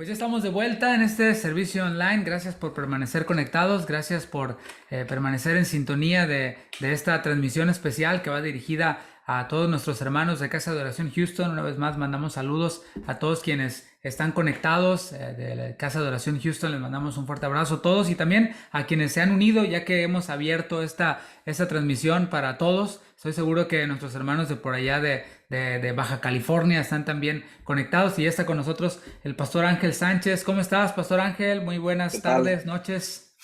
Pues ya estamos de vuelta en este servicio online. Gracias por permanecer conectados, gracias por permanecer en sintonía de esta transmisión especial que va dirigida a todos nuestros hermanos de Casa de Oración Houston. Una vez más mandamos saludos a todos quienes están conectados de la Casa de Oración Houston. Les mandamos un fuerte abrazo a todos y también a quienes se han unido ya que hemos abierto esta transmisión para todos. Estoy seguro que nuestros hermanos de por allá de Baja California están también conectados y ya está con nosotros el Pastor Ángel Sánchez. ¿Cómo estás, Pastor Ángel? Muy ¿Qué buenas tal? tardes, noches.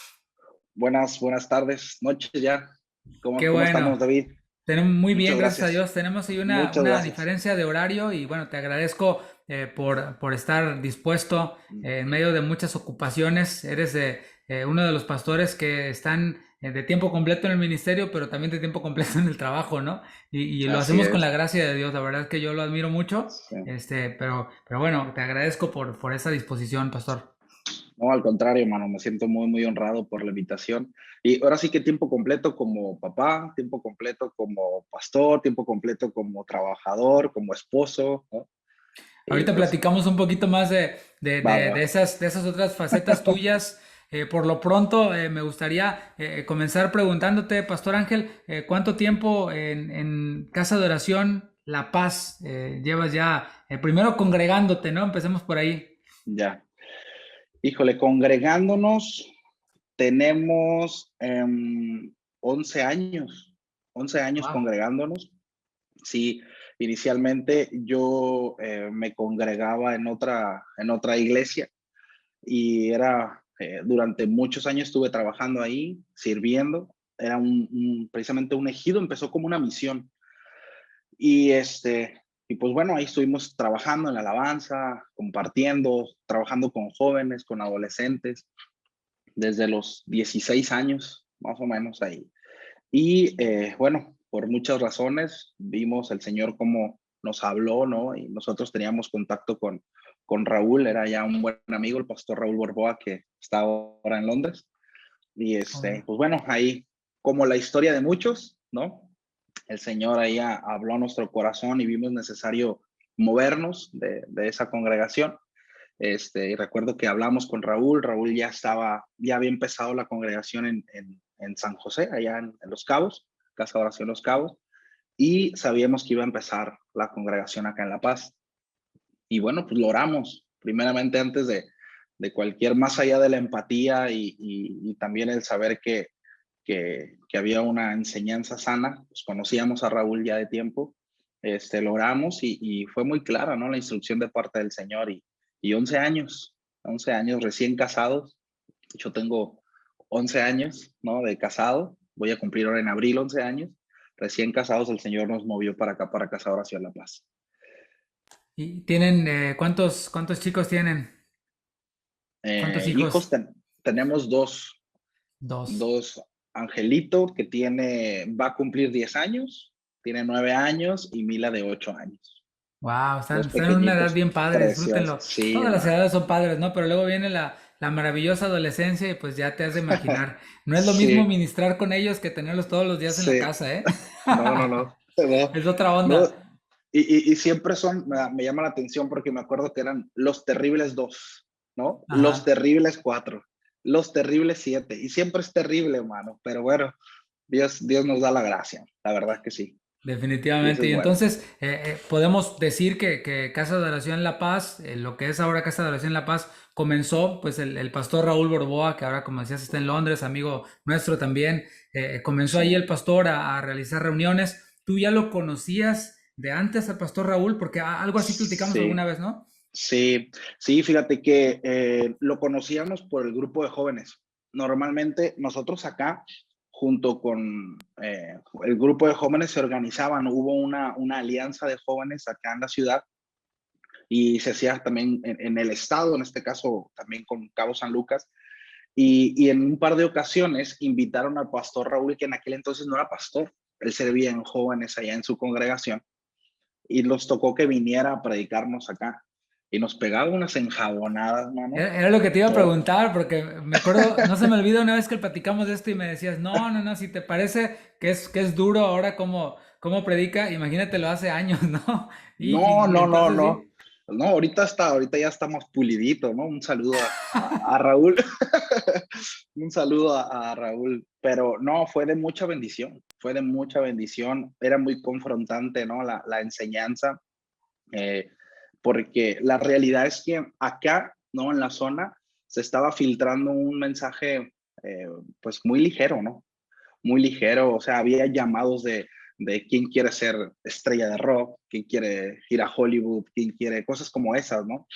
Buenas tardes, noches ya. Qué ¿Cómo estamos. estamos, David? Tenemos muy bien, Muchas gracias a gracias. Dios. Tenemos ahí Muchas una gracias. diferencia de horario y bueno, te agradezco por estar dispuesto en medio de muchas ocupaciones. Eres uno de los pastores que están de tiempo completo en el ministerio, pero también de tiempo completo en el trabajo, ¿no? Y lo Así hacemos con la es. gracia de Dios. La verdad es que yo lo admiro mucho, Sí. pero bueno, te agradezco por esa disposición, Pastor. No, al contrario, hermano, me siento muy honrado por la invitación. Y ahora sí que tiempo completo como papá, tiempo completo como pastor, tiempo completo como trabajador, como esposo, ¿no? Y Ahorita pues platicamos un poquito más va, va. de esas otras facetas tuyas. Por lo pronto, me gustaría comenzar preguntándote, Pastor Ángel, ¿cuánto tiempo en Casa de Oración La Paz llevas ya? Primero congregándote, ¿no? Empecemos por ahí. Ya. Híjole, congregándonos tenemos 11 años, 11 años Wow. congregándonos. Sí, inicialmente yo me congregaba en otra iglesia y era, durante muchos años estuve trabajando ahí, sirviendo. Era precisamente un ejido, empezó como una misión. Y, y pues bueno, ahí estuvimos trabajando en la alabanza, compartiendo, trabajando con jóvenes, con adolescentes, desde los 16 años, más o menos ahí. Y bueno, por muchas razones vimos el Señor cómo nos habló, ¿no? Y nosotros teníamos contacto con Raúl, era ya un buen amigo, el pastor Raúl Borboa, que está ahora en Londres. Y pues bueno, ahí, como la historia de muchos, ¿no? El Señor ahí habló a nuestro corazón y vimos necesario movernos de esa congregación. Y recuerdo que hablamos con Raúl, Raúl ya había empezado la congregación en San José, allá en Los Cabos, Casa de Oración Los Cabos, y sabíamos que iba a empezar la congregación acá en La Paz. Y bueno, pues lo oramos, primeramente antes de cualquier, más allá de la empatía y también el saber que había una enseñanza sana, pues conocíamos a Raúl ya de tiempo, lo oramos y fue muy clara, ¿no? La instrucción de parte del Señor y 11 años recién casados. Yo tengo 11 años, ¿no? De casado, voy a cumplir ahora en abril 11 años. Recién casados el Señor nos movió para acá, para Casa de Oración La Paz. ¿Y tienen cuántos chicos tienen? ¿Cuántos Hijos hijos? tenemos Dos. dos. Angelito, que va a cumplir 10 años, tiene 9 años, y Mila de 8 años. Wow, Dos están en una edad pequeñitos, bien padre, preciosos. disfrútenlo. Sí, Todas las hermano. edades son padres, ¿no? Pero luego viene la maravillosa adolescencia y pues ya te has de imaginar. No es lo mismo Sí, ministrar con ellos que tenerlos todos los días en la sí. casa, ¿eh? No. No, Es otra no. onda. Y siempre me llama la atención porque me acuerdo que eran los terribles dos, ¿no? Los Ajá. terribles cuatro, los terribles siete. Y siempre es terrible, hermano. Pero bueno, Dios nos da la gracia. La verdad que sí. Y eso Definitivamente. es Y bueno. entonces podemos decir que Casa de Oración La Paz, lo que es ahora Casa de Oración La Paz, comenzó, pues el pastor Raúl Borboa, que ahora como decías está en Londres, amigo nuestro también, comenzó Sí. ahí el pastor a realizar reuniones. ¿Tú ya lo conocías de antes al pastor Raúl? Porque algo así platicamos alguna Sí. vez, ¿no? Sí, fíjate que lo conocíamos por el grupo de jóvenes. Normalmente nosotros acá, junto con el grupo de jóvenes, se organizaban, hubo una alianza de jóvenes acá en la ciudad y se hacía también en el estado, en este caso también con Cabo San Lucas, y en un par de ocasiones invitaron al pastor Raúl, que en aquel entonces no era pastor, él servía en jóvenes allá en su congregación, y los tocó que viniera a predicarnos acá. Y nos pegaba unas enjabonadas, mano. Era lo que te iba a Oh. preguntar, porque me acuerdo, no se me olvida una vez que platicamos de esto y me decías, no, si te parece que es duro ahora cómo predica, imagínatelo hace años, ¿no? No, Y no, no, entonces no. sí. No, ahorita ya está más pulidito, ¿no? Un saludo a Raúl. Un saludo a Raúl. Pero no, fue de mucha bendición, fue de mucha bendición. Era muy confrontante, ¿no? La enseñanza, eh, porque la realidad es que acá, ¿no? En la zona se estaba filtrando un mensaje, pues muy ligero, ¿no? Muy ligero, o sea, había llamados de quién quiere ser estrella de rock, quién quiere ir a Hollywood, quién quiere cosas como esas, ¿no?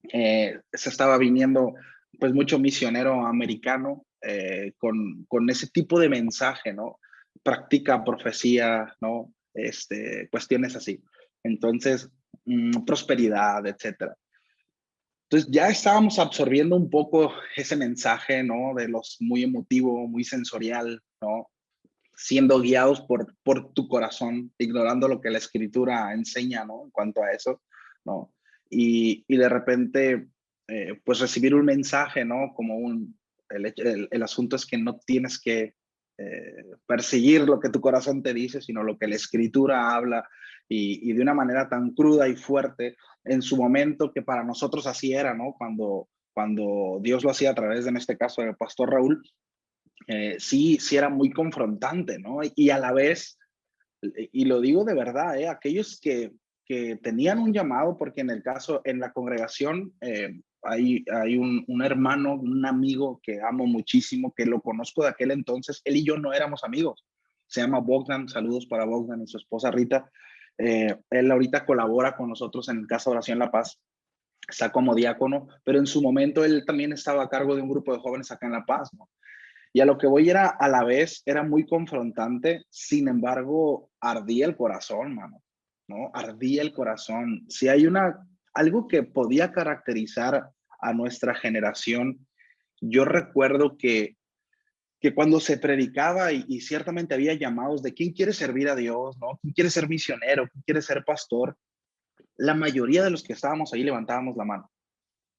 Se estaba viniendo pues mucho misionero americano con ese tipo de mensaje, ¿no? Practica profecía, ¿no? Cuestiones así. Entonces, prosperidad, etcétera. Entonces ya estábamos absorbiendo un poco ese mensaje, ¿no? De los muy emotivo, muy sensorial, ¿no? Siendo guiados por tu corazón, ignorando lo que la escritura enseña, ¿no? En cuanto a eso, ¿no? Y de repente, pues recibir un mensaje, ¿no? Como el asunto es que no tienes que perseguir lo que tu corazón te dice, sino lo que la escritura habla y de una manera tan cruda y fuerte en su momento que para nosotros así era, ¿no? Cuando Dios lo hacía a través de, en este caso, del pastor Raúl, sí, sí era muy confrontante, ¿no? Y a la vez, y lo digo de verdad, aquellos que tenían un llamado, porque en el caso, en la congregación, hay un hermano, un amigo que amo muchísimo, que lo conozco de aquel entonces, él y yo no éramos amigos, se llama Bogdan, saludos para Bogdan y su esposa Rita. Él ahorita colabora con nosotros en Casa Oración La Paz, está como diácono, pero en su momento él también estaba a cargo de un grupo de jóvenes acá en La Paz, ¿no? Y a lo que voy era, a la vez, era muy confrontante, sin embargo, ardía el corazón, mano, ¿no? Ardía el corazón. Si hay algo que podía caracterizar a nuestra generación, yo recuerdo que cuando se predicaba y ciertamente había llamados de quién quiere servir a Dios, ¿no? ¿Quién quiere ser misionero? ¿Quién quiere ser pastor? La mayoría de los que estábamos ahí levantábamos la mano.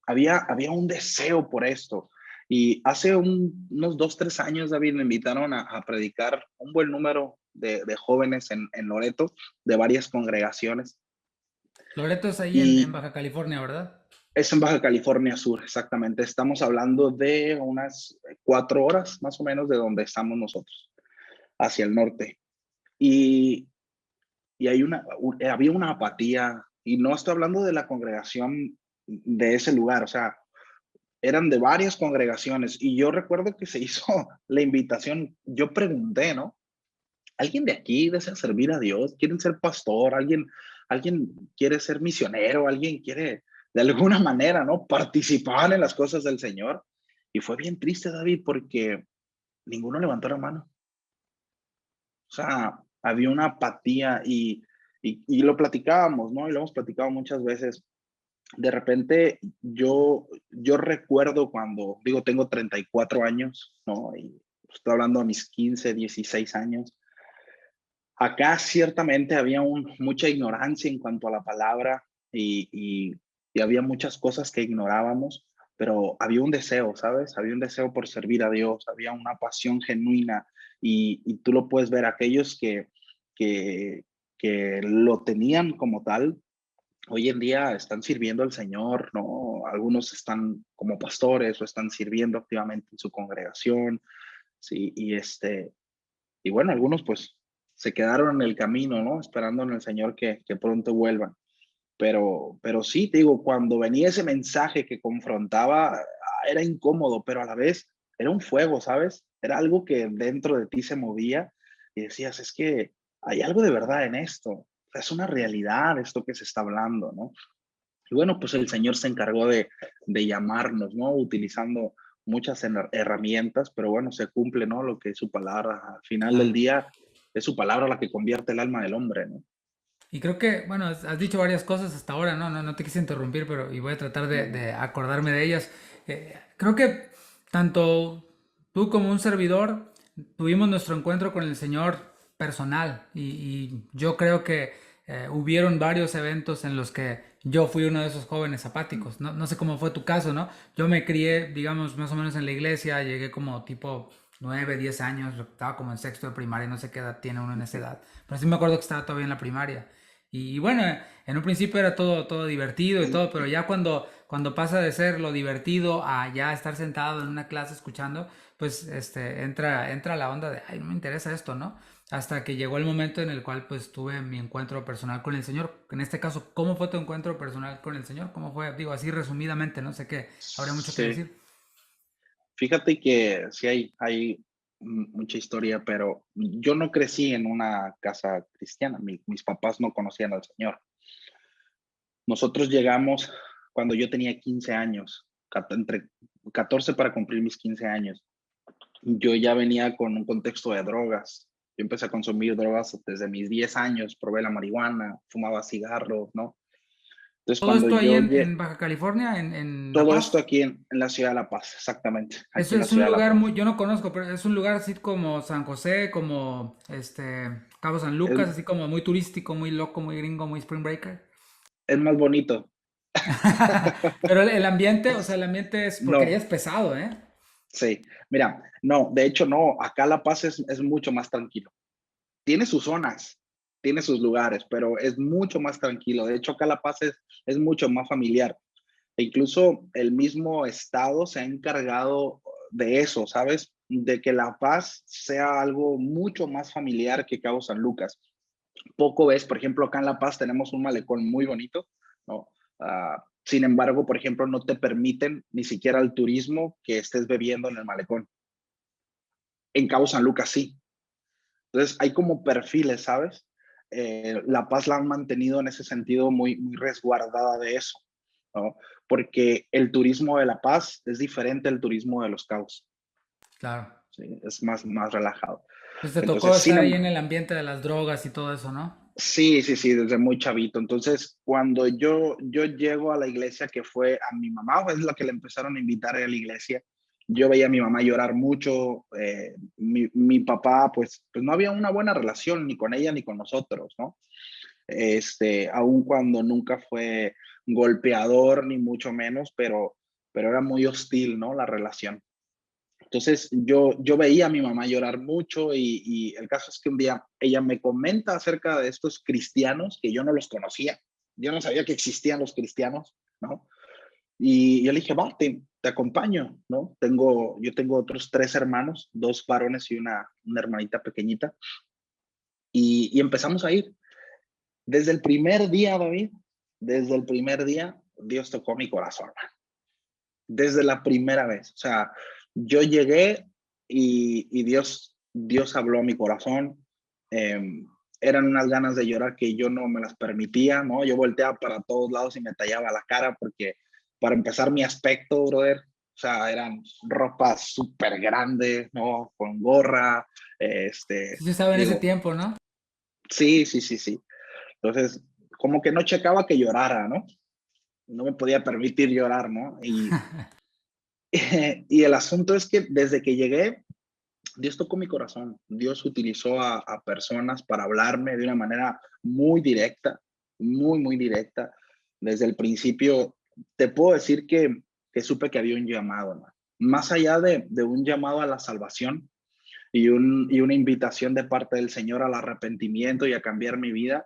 Había un deseo por esto. Y hace unos 2, 3 años, David, me invitaron a predicar un buen número de jóvenes en Loreto, de varias congregaciones. Loreto es ahí en Y Baja California, ¿verdad? es en Baja California Sur, exactamente. Estamos hablando de unas 4 horas más o menos de donde estamos nosotros, hacia el norte. Y, y había una apatía, y no estoy hablando de la congregación de ese lugar, o sea, eran de varias congregaciones y yo recuerdo que se hizo la invitación. Yo pregunté, ¿no? ¿Alguien de aquí desea servir a Dios? ¿Quieren ser pastor? ¿Alguien quiere ser misionero? ¿Alguien quiere de alguna manera, ¿no? Participar en las cosas del Señor. Y fue bien triste, David, porque ninguno levantó la mano. O sea, había una apatía y lo platicábamos, ¿no? Y lo hemos platicado muchas veces. De repente yo recuerdo cuando, digo, tengo 34 años, ¿no? Y estoy hablando de mis 15, 16 años. Acá ciertamente había mucha ignorancia en cuanto a la palabra y había muchas cosas que ignorábamos, pero había un deseo, ¿sabes? Había un deseo por servir a Dios, había una pasión genuina y tú lo puedes ver, aquellos que, que lo tenían como tal, hoy en día están sirviendo al Señor, ¿no? Algunos están como pastores o están sirviendo activamente en su congregación, ¿sí? Y bueno, algunos pues se quedaron en el camino, ¿no? Esperando en el Señor que pronto vuelvan. Pero sí, te digo, cuando venía ese mensaje que confrontaba, era incómodo, pero a la vez era un fuego, ¿sabes? Era algo que dentro de ti se movía y decías, es que hay algo de verdad en esto, es una realidad esto que se está hablando, ¿no? Y bueno, pues el Señor se encargó de llamarnos, ¿no? Utilizando muchas herramientas, pero bueno, se cumple, ¿no? Lo que es su palabra. Al final del Claro. día es su palabra la que convierte el alma del hombre, ¿no? Y creo que, bueno, has dicho varias cosas hasta ahora, ¿no? No te quise interrumpir, pero y voy a tratar de acordarme de ellas. Creo que tanto tú como un servidor tuvimos nuestro encuentro con el Señor personal y yo creo que hubieron varios eventos en los que yo fui uno de esos jóvenes apáticos. No, no sé cómo fue tu caso, ¿no? Yo me crié, digamos, más o menos en la iglesia, llegué como tipo 9, 10 años, estaba como en sexto de primaria, no sé qué edad tiene uno en esa edad, pero sí me acuerdo que estaba todavía en la primaria. Y bueno, en un principio era todo divertido y todo, pero ya cuando pasa de ser lo divertido a ya estar sentado en una clase escuchando, pues entra la onda de, ay, no me interesa esto, ¿no? Hasta que llegó el momento en el cual pues tuve mi encuentro personal con el Señor. En este caso, ¿cómo fue tu encuentro personal con el Señor? ¿Cómo fue? Digo, así resumidamente, no sé qué, habría mucho que Sí, decir. fíjate que sí hay mucha historia, pero yo no crecí en una casa cristiana. Mis papás no conocían al Señor. Nosotros llegamos cuando yo tenía 15 años, entre 14 para cumplir mis 15 años. Yo ya venía con un contexto de drogas. Yo empecé a consumir drogas desde mis 10 años, probé la marihuana, fumaba cigarros, ¿no? Entonces, Todo cuando esto ahí yo en Baja California, en La todo esto Paz. aquí en la ciudad de La Paz, exactamente, aquí Eso en la es un ciudad de La lugar Paz. muy, yo no conozco, pero es un lugar así como San José, como Cabo San Es, Lucas, así como muy turístico, muy loco, muy gringo, muy spring breaker. es más bonito. Pero el ambiente, o sea, el ambiente es, porque allá es No, pesado, ¿eh? sí, mira, no, de hecho no, acá La Paz es mucho más tranquilo. Tiene sus zonas, tiene sus lugares, pero es mucho más tranquilo. De hecho, acá La Paz es mucho más familiar. E incluso el mismo estado se ha encargado de eso, ¿sabes? De que La Paz sea algo mucho más familiar que Cabo San Lucas. Poco ves, por ejemplo, acá en La Paz tenemos un malecón muy bonito, ¿no? Sin embargo, por ejemplo, no te permiten ni siquiera el turismo que estés bebiendo en el malecón. En Cabo San Lucas sí. Entonces, hay como perfiles, ¿sabes? La Paz la han mantenido en ese sentido muy resguardada de eso, ¿no? Porque el turismo de La Paz es diferente al turismo de Los Cabos, Claro. ¿sí? Es más relajado. Pues te tocó Entonces, estar ahí en el ambiente de las drogas y todo eso, ¿no? sí, desde muy chavito. Entonces, cuando yo llego a la iglesia, que fue a mi mamá, es la que le empezaron a invitar a la iglesia, yo veía a mi mamá llorar mucho, mi papá, pues no había una buena relación ni con ella ni con nosotros, ¿no? Aun cuando nunca fue golpeador ni mucho menos, pero era muy hostil, ¿no? La relación. Entonces yo veía a mi mamá llorar mucho y el caso es que un día ella me comenta acerca de estos cristianos que yo no los conocía. Yo no sabía que existían los cristianos, ¿no? Y yo le dije, va, te acompaño, ¿no? Yo tengo otros tres hermanos, dos varones y una hermanita pequeñita. Y empezamos a ir. Desde el primer día, David, desde el primer día, Dios tocó mi corazón. Desde la primera vez. O sea, yo llegué y Dios habló a mi corazón. Eh, Eran unas ganas de llorar que yo no me las permitía, ¿no? Yo volteaba para todos lados y me tallaba la cara porque, para empezar, mi aspecto, brother, o sea, eran ropas súper grandes, ¿no? Con gorra, Sí se sabe en ese digo, tiempo, ¿no? sí. Entonces, como que no checaba que llorara, ¿no? No me podía permitir llorar, ¿no? Y el asunto es que desde que llegué, Dios tocó mi corazón. Dios utilizó a personas para hablarme de una manera muy directa, muy directa. Desde el principio, te puedo decir que supe que había un llamado, ¿no? Más allá de un llamado a la salvación y una invitación de parte del Señor al arrepentimiento y a cambiar mi vida,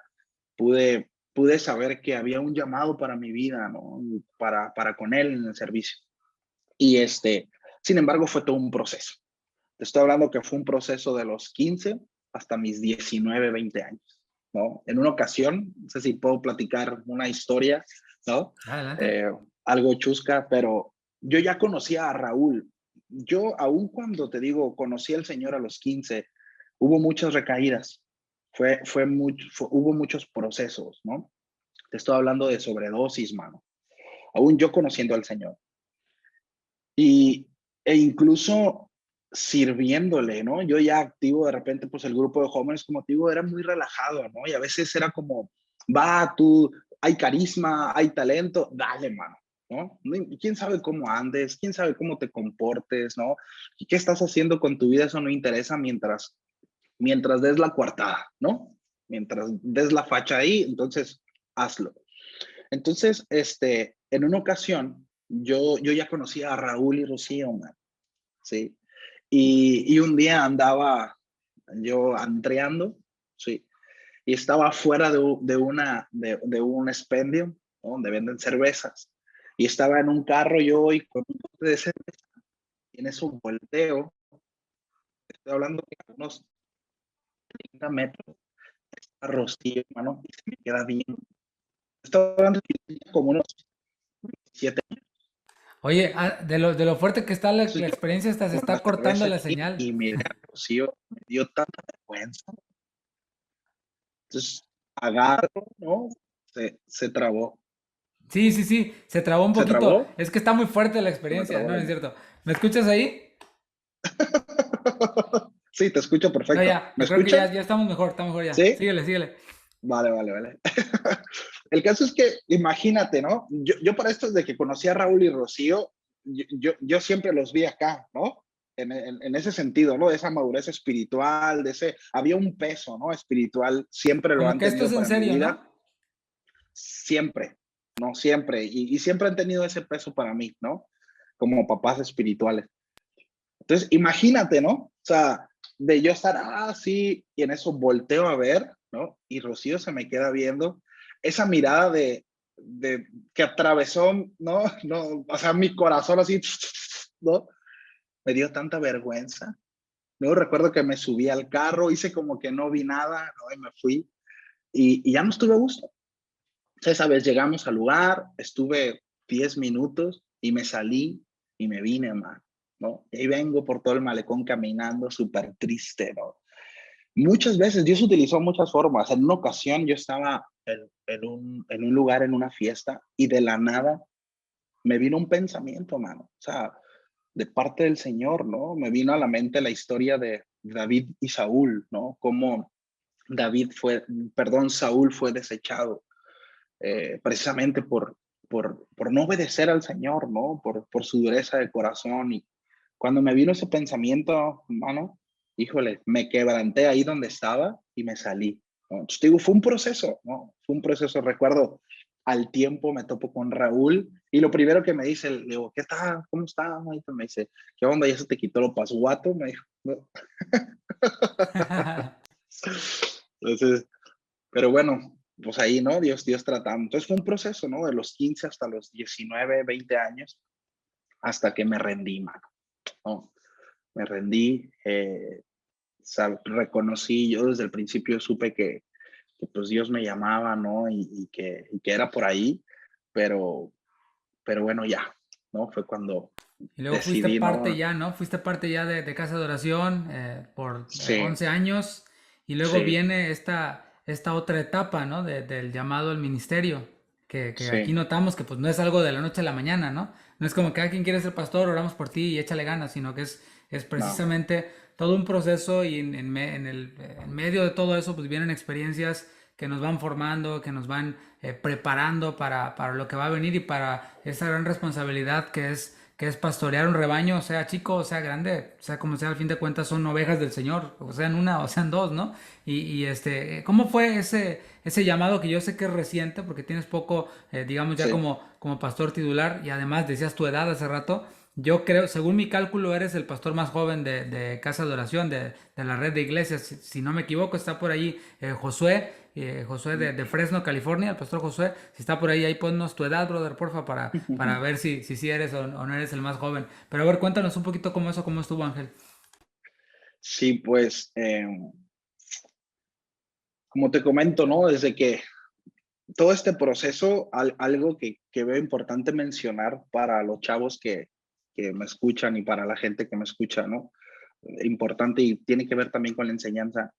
pude saber que había un llamado para mi vida, ¿no? Para con Él en el servicio. Y sin embargo, fue todo un proceso. Te estoy hablando que fue un proceso de los 15 hasta mis 19, 20 años, ¿no? En una ocasión, no sé si puedo platicar una historia, ¿no? Adelante. Eh, Algo chusca, pero yo ya conocía a Raúl. Yo, aún cuando te digo, conocí al Señor a los 15, hubo muchas recaídas, hubo muchos procesos, ¿no? Te estoy hablando de sobredosis, mano. Aún yo conociendo al Señor. Y, incluso sirviéndole, ¿no? Yo ya activo de repente, pues el grupo de jóvenes, como te digo, era muy relajado, ¿no? Y a veces era como, va, tú, hay carisma, hay talento, dale, mano, ¿no? ¿Quién sabe cómo andes? ¿Quién sabe cómo te comportes, ¿no? ¿Y qué estás haciendo con tu vida? Eso no interesa mientras des la coartada, ¿no? Mientras des la facha ahí, entonces hazlo. Entonces, en una ocasión, yo ya conocía a Raúl y Rocío, man, ¿sí? Y un día andaba yo entreando, ¿sí? y estaba afuera de un expendio, ¿no? Donde venden cervezas. Y estaba en un carro yo y con un bote de cerveza, y en eso volteo, estoy hablando de unos 30 metros, a Rocío, hermano, y se me queda bien. Estoy hablando que tenía como unos 7 años. Oye, de lo fuerte que está Entonces la yo experiencia, hasta se con la está cortando cerveza la aquí señal. y miré a Rocío, me dio tanta vergüenza. Entonces agarro, ¿no? Se trabó. Sí, sí, sí, se trabó un ¿Se poquito. trabó? Es que está muy fuerte la Se me experiencia, trabó no, la no es llamada. cierto. ¿Me escuchas ahí? Sí, te escucho No, perfecto. ya, ¿Me yo creo que escuchas? ya estamos mejor ya. ¿Sí? Síguele, síguele. Vale, vale, vale. El caso es que, imagínate, ¿no? Yo para esto, desde que conocí a Raúl y Rocío, yo siempre los vi acá, ¿no? En ese sentido, ¿no? De esa madurez espiritual, de ese, había un peso, ¿no? Espiritual, siempre lo Como han que esto es tenido en para mi serio, vida, ¿no? siempre, ¿no? Siempre, y siempre han tenido ese peso para mí, ¿no? Como papás espirituales. Entonces, imagínate, ¿no? O sea, de yo estar así y en eso volteo a ver, ¿no? Y Rocío se me queda viendo, esa mirada de que atravesó, ¿no? No, o sea, mi corazón así, ¿no? Me dio tanta vergüenza. Luego recuerdo que me subí al carro, hice como que no vi nada, ¿no? Y me fui y ya no estuve a gusto. Esa vez llegamos al lugar, estuve 10 minutos y me salí y me vine, hermano, ¿no? Y ahí vengo por todo el malecón caminando súper triste, ¿no? Muchas veces, Dios utilizó muchas formas. En una ocasión yo estaba en un lugar, en una fiesta, y de la nada me vino un pensamiento, mano. O sea, de parte del Señor, ¿no? Me vino a la mente la historia de David y Saúl, ¿no? Cómo Saúl fue desechado precisamente por no obedecer al Señor, ¿no? Por su dureza de corazón. Y cuando me vino ese pensamiento, hermano, híjole, me quebranté ahí donde estaba y me salí, ¿no? Entonces, te digo, fue un proceso, ¿no? Fue un proceso, recuerdo, al tiempo me topo con Raúl y lo primero que me dice, le digo, ¿qué tal? ¿Cómo estás? Me dice, ¿qué onda? ¿Ya se te quitó lo pasguato? Me dijo, ¿no? Entonces, pero bueno, pues ahí, ¿no? Dios tratando. Entonces fue un proceso, ¿no? De los 15 hasta los 19, 20 años, hasta que me rendí, mano, ¿no? Me rendí, reconocí, yo desde el principio supe que pues Dios me llamaba, ¿no? Y que era por ahí, pero, pero bueno, ya, ¿no? Fue cuando Y luego fuiste decidí, parte ¿no? ya, ¿no? Fuiste parte ya de Casa de Oración por Sí, 11 años y luego sí, viene esta otra etapa, ¿no? Del llamado al ministerio, que aquí sí, notamos que pues no es algo de la noche a la mañana, ¿no? No es como que alguien quiere ser pastor, oramos por ti y échale ganas, sino que es no, precisamente todo un proceso y en medio de todo eso pues vienen experiencias que nos van formando, que nos van preparando para lo que va a venir y para esa gran responsabilidad que es pastorear un rebaño, sea chico o sea grande, sea como sea, al fin de cuentas son ovejas del Señor, o sean una o sean dos, ¿no? ¿Cómo fue ese llamado que yo sé que es reciente, porque tienes poco, digamos, ya sí. como pastor titular y además decías tu edad hace rato? Yo creo, según mi cálculo, eres el pastor más joven de Casa de Oración, de la red de iglesias. Si no me equivoco, está por ahí Josué de Fresno, California, el pastor Josué. Si está por ahí, ahí ponnos tu edad, brother, porfa, para ver si sí eres o no eres el más joven. Pero a ver, cuéntanos un poquito cómo estuvo, Ángel. Sí, pues, como te comento, ¿no? Desde que todo este proceso, algo que veo importante mencionar para los chavos que me escuchan y para la gente que me escucha, ¿no? Importante y tiene que ver también con la enseñanza.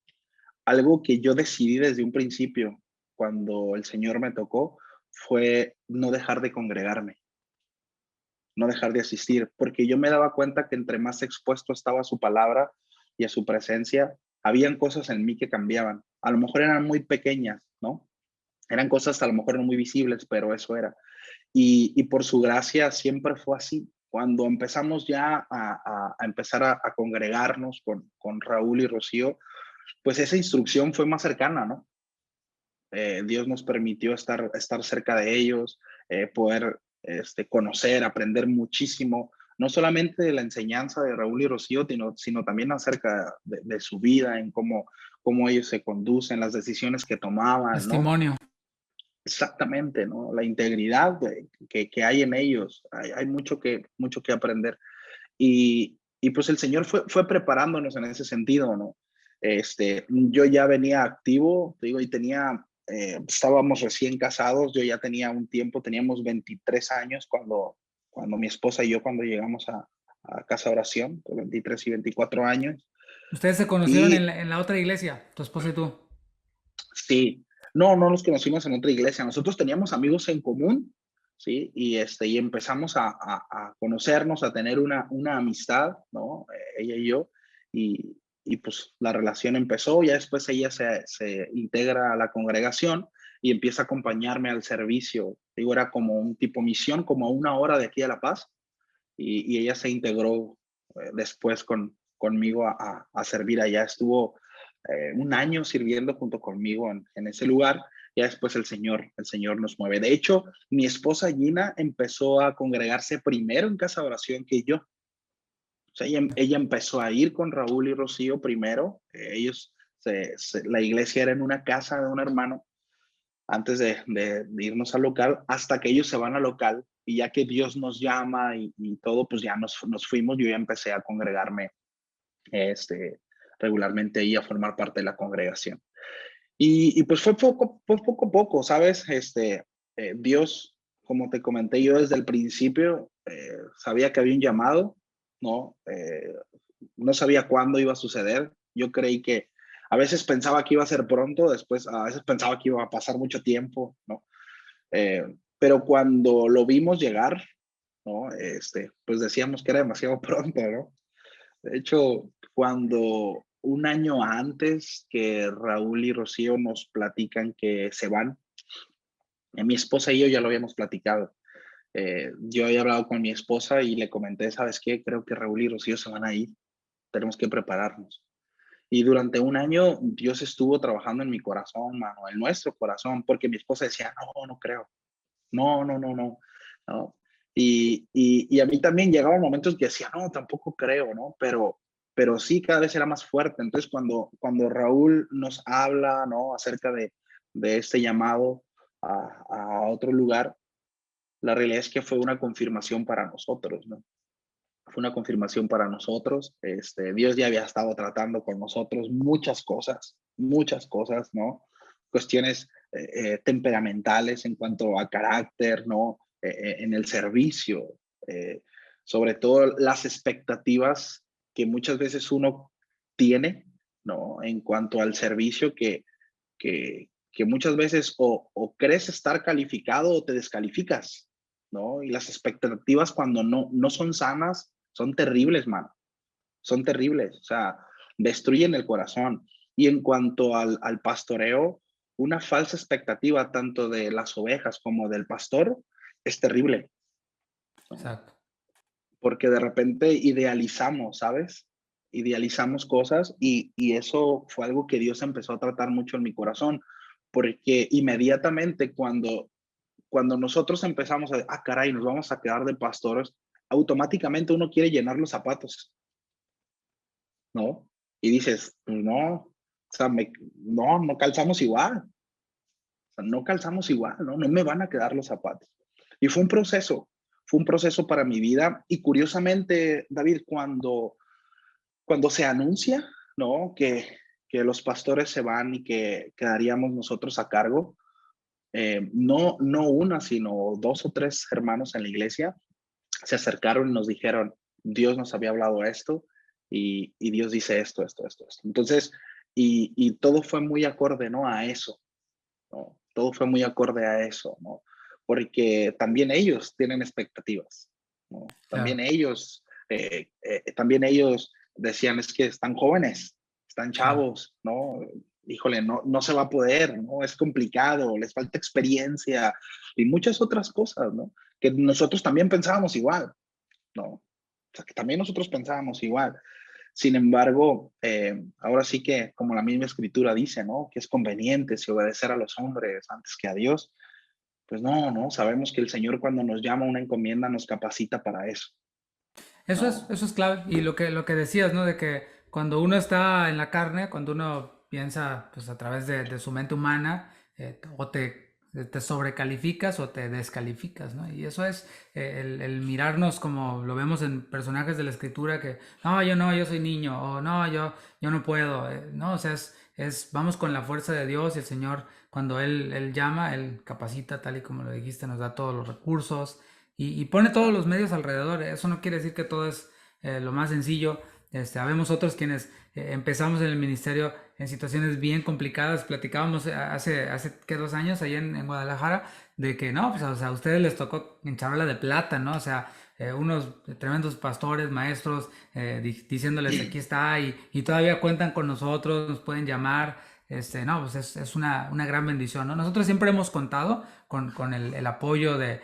Algo que yo decidí desde un principio, cuando el Señor me tocó, fue no dejar de congregarme, no dejar de asistir, porque yo me daba cuenta que entre más expuesto estaba a su palabra y a su presencia, habían cosas en mí que cambiaban. A lo mejor eran muy pequeñas, ¿no? Eran cosas a lo mejor no muy visibles, pero eso era. Y por su gracia siempre fue así. Cuando empezamos ya a empezar a congregarnos con Raúl y Rocío, pues esa instrucción fue más cercana, ¿no? Dios nos permitió estar cerca de ellos, poder conocer, aprender muchísimo, no solamente de la enseñanza de Raúl y Rocío, sino también acerca de su vida, en cómo ellos se conducen, las decisiones que tomaban, ¿no? Testimonio. Exactamente, ¿no? La integridad que hay en ellos, hay mucho que aprender. Y pues el Señor fue preparándonos en ese sentido, ¿no? Yo ya venía activo, te digo, y estábamos recién casados, yo ya tenía un tiempo, teníamos 23 años cuando mi esposa y yo, cuando llegamos a Casa de Oración, 23 y 24 años. Ustedes se conocieron Y en la otra iglesia, tu esposa y tú. sí, no nos conocimos en otra iglesia, nosotros teníamos amigos en común, ¿sí? Y empezamos a conocernos, a tener una amistad, ¿no? Ella y yo, y pues la relación empezó, ya después ella se integra a la congregación y empieza a acompañarme al servicio. Digo, era como un tipo misión, como a 1 hora de aquí a La Paz, y ella se integró después conmigo a servir allá. Estuvo 1 año sirviendo junto conmigo en ese lugar. Ya después el Señor nos mueve. De hecho, mi esposa Gina empezó a congregarse primero en Casa de Oración que yo. O sea, ella empezó a ir con Raúl y Rocío primero. La iglesia era en una casa de un hermano antes de irnos al local, hasta que ellos se van al local, y ya que Dios nos llama y todo, pues ya nos fuimos. Yo ya empecé a congregarme este, regularmente ahí, a formar parte de la congregación. Y pues fue poco a poco, ¿sabes? Dios, como te comenté yo desde el principio, sabía que había un llamado, ¿no? No sabía cuándo iba a suceder. Yo creí que a veces pensaba que iba a ser pronto, después a veces pensaba que iba a pasar mucho tiempo, ¿no? Pero cuando lo vimos llegar, ¿no? Pues decíamos que era demasiado pronto, ¿no? De hecho, cuando 1 año antes que Raúl y Rocío nos platican que se van, mi esposa y yo ya lo habíamos platicado. Yo había hablado con mi esposa y le comenté, ¿sabes qué? Creo que Raúl y Rocío se van a ir, tenemos que prepararnos. Y durante 1 año Dios estuvo trabajando en mi corazón, mano, en nuestro corazón, porque mi esposa decía, no, no creo, no, no, no, no, no. Y a mí también llegaban momentos que decía, no, tampoco creo, ¿no? Pero sí, cada vez era más fuerte. Entonces, cuando Raúl nos habla, ¿no? Acerca de este llamado a otro lugar, la realidad es que fue una confirmación para nosotros, ¿no? Fue una confirmación para nosotros. Dios ya había estado tratando con nosotros muchas cosas, ¿no? Cuestiones temperamentales en cuanto a carácter, ¿no? En el servicio, eh, sobre todo las expectativas que muchas veces uno tiene, ¿no? En cuanto al servicio que muchas veces o crees estar calificado o te descalificas, ¿no? Y las expectativas, cuando no son sanas, son terribles, mano. Son terribles. O sea, destruyen el corazón. Y en cuanto al pastoreo, una falsa expectativa tanto de las ovejas como del pastor es terrible, ¿no? Exacto. Porque de repente idealizamos, ¿sabes? Idealizamos cosas, y eso fue algo que Dios empezó a tratar mucho en mi corazón, porque inmediatamente cuando nosotros empezamos caray, nos vamos a quedar de pastores, automáticamente uno quiere llenar los zapatos, ¿no? Y dices, pues no, o sea, no calzamos igual, o sea, no calzamos igual, ¿no? No me van a quedar los zapatos. Y fue un proceso para mi vida. Y curiosamente, David, cuando se anuncia, ¿no? Que los pastores se van y que quedaríamos nosotros a cargo, no una, sino dos o tres hermanos en la iglesia se acercaron y nos dijeron, Dios nos había hablado esto, y Dios dice esto, esto, esto, esto. Entonces, y todo fue muy acorde, ¿no? A eso, ¿no? Todo fue muy acorde a eso, ¿no? Porque también ellos tienen expectativas, ¿no? Claro. También ellos decían, es que están jóvenes, están Sí. chavos, ¿no? Híjole, no se va a poder, ¿no? Es complicado, les falta experiencia y muchas otras cosas, ¿no? Que nosotros también pensábamos igual, ¿no? O sea, que también nosotros pensábamos igual. Sin embargo, ahora sí que, como la misma escritura dice, ¿no? Que es conveniente si obedecer a los hombres antes que a Dios. Pues no, sabemos que el Señor, cuando nos llama a una encomienda, nos capacita para eso. ¿no? eso es clave. Y lo que decías, ¿no? De que cuando uno está en la carne, cuando uno piensa pues a través de su mente humana, o te sobrecalificas o te descalificas, ¿no? Y eso es el mirarnos como lo vemos en personajes de la escritura que, no, yo soy niño, o no, yo no puedo, no, o sea, vamos con la fuerza de Dios y el Señor, cuando Él llama, Él capacita, tal y como lo dijiste, nos da todos los recursos y pone todos Claro. los medios alrededor. Eso no quiere decir que todo es lo más sencillo. Habemos otros quienes empezamos en el ministerio en situaciones bien complicadas. Platicábamos hace ¿qué? 2 años ahí en Guadalajara de que no, pues o sea, a ustedes les tocó en charola de plata, ¿no? O sea, unos tremendos pastores, maestros, diciéndoles aquí está y todavía cuentan con nosotros, nos pueden llamar. No, pues es una gran bendición, ¿no? Nosotros siempre hemos contado con el apoyo de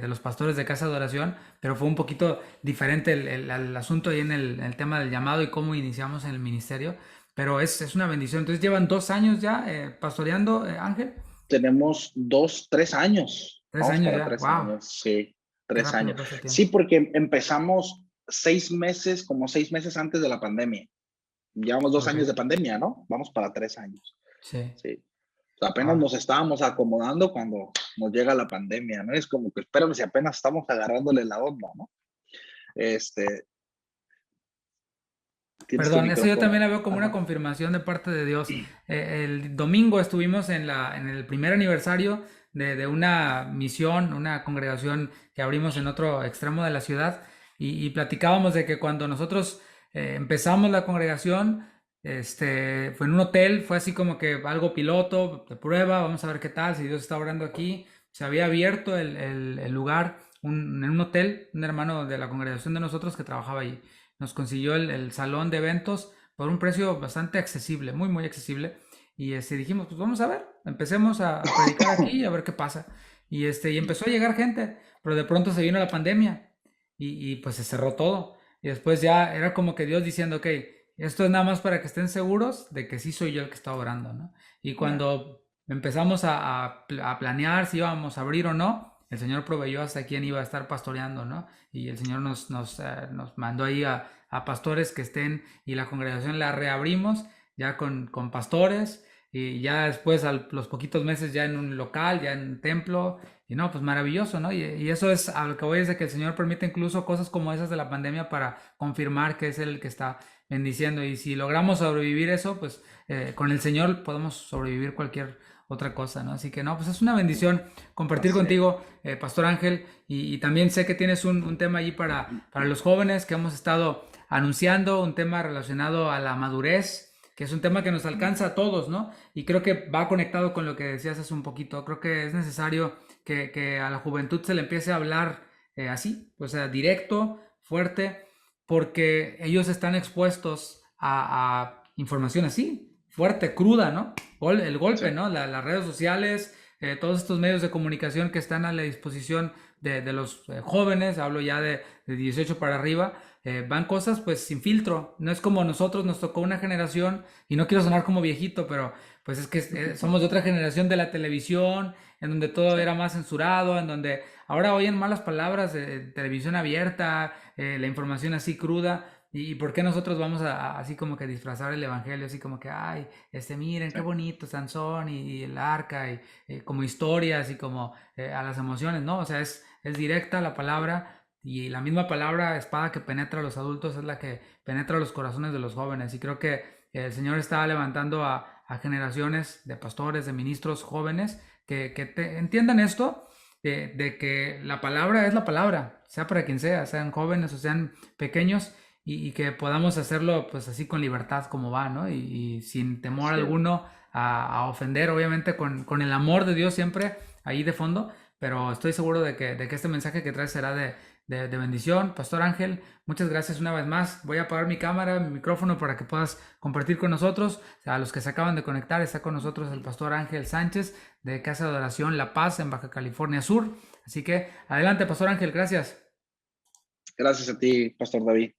los pastores de casa de oración, pero fue un poquito diferente el asunto ahí en el tema del llamado y cómo iniciamos en el ministerio, pero es una bendición. Entonces llevan 2 años ya pastoreando, Ángel. Tenemos 3 años, Tres vamos años para ya, tres wow, años, sí, qué tres rápido años. pasa el Sí, tiempo. porque empezamos 6 meses, como 6 meses antes de la pandemia. Llevamos dos Ok, años de pandemia, ¿no? Vamos para 3 años, sí, sí. O sea, apenas wow. nos estábamos acomodando cuando nos llega la pandemia, ¿no? Es como que, espérame, si apenas estamos agarrándole la onda, ¿no? Este, tienes tu Perdón, eso yo también micrófono. la veo como una Ajá. confirmación de parte de Dios. El domingo estuvimos en el primer aniversario de una misión, una congregación que abrimos en otro extremo de la ciudad y platicábamos de que cuando nosotros empezamos la congregación, fue en un hotel, fue así como que algo piloto, de prueba, vamos a ver qué tal, si Dios está orando aquí. Se había abierto el lugar en un hotel, un hermano de la congregación de nosotros que trabajaba allí nos consiguió el salón de eventos por un precio bastante accesible, muy, muy accesible. Y dijimos, pues vamos a ver, empecemos a predicar aquí y a ver qué pasa. Y empezó a llegar gente, pero de pronto se vino la pandemia y pues se cerró todo. Y después ya era como que Dios diciendo, ok, esto es nada más para que estén seguros de que sí soy yo el que está orando, ¿no? Y Ya, cuando empezamos a planear si íbamos a abrir o no, el Señor proveyó hasta quién iba a estar pastoreando, ¿no? Y el Señor nos mandó ahí a pastores que estén y la congregación la reabrimos ya con pastores y ya después a los poquitos meses ya en un local, ya en un templo y no, pues maravilloso, ¿no? Y eso es a lo que voy es de que el Señor permite incluso cosas como esas de la pandemia para confirmar que es Él el que está bendiciendo y si logramos sobrevivir eso, pues con el Señor podemos sobrevivir cualquier otra cosa, ¿no? Así que no, pues es una bendición compartir así es. contigo, Pastor Ángel, y también sé que tienes un tema allí para los jóvenes que hemos estado anunciando, un tema relacionado a la madurez, que es un tema que nos alcanza a todos, ¿no? Y creo que va conectado con lo que decías hace un poquito. Creo que es necesario que a la juventud se le empiece a hablar así, o sea, directo, fuerte, porque ellos están expuestos a información así, fuerte, cruda, ¿no? El Sí, golpe, ¿no? Las redes sociales, todos estos medios de comunicación que están a la disposición de los jóvenes, hablo ya de 18 para arriba, van cosas pues sin filtro. No es como nosotros, nos tocó una generación, y no quiero sonar como viejito, pero pues es que somos de otra generación de la televisión, en donde todo sí, era más censurado, en donde ahora oyen malas palabras de televisión abierta, la información así cruda. ¿Y por qué nosotros vamos así como que disfrazar el evangelio? Así como que, ay, miren sí, qué bonito Sansón y el arca, y como historias y como a las emociones, ¿no? O sea, es directa la palabra y la misma palabra, espada que penetra a los adultos, es la que penetra los corazones de los jóvenes. Y creo que el Señor está levantando a generaciones de pastores, de ministros jóvenes que entiendan esto, de que la palabra es la palabra, sea para quien sea, sean jóvenes o sean pequeños, y que podamos hacerlo pues así con libertad como va, ¿no? Y sin temor así es. alguno a ofender, obviamente con el amor de Dios siempre ahí de fondo, pero estoy seguro de que este mensaje que traes será de bendición. Pastor Ángel, muchas gracias una vez más. Voy a apagar mi cámara, mi micrófono para que puedas compartir con nosotros. A los que se acaban de conectar, está con nosotros el Pastor Ángel Sánchez de Casa de Oración La Paz en Baja California Sur. Así que adelante, Pastor Ángel, gracias. Gracias a ti, Pastor David.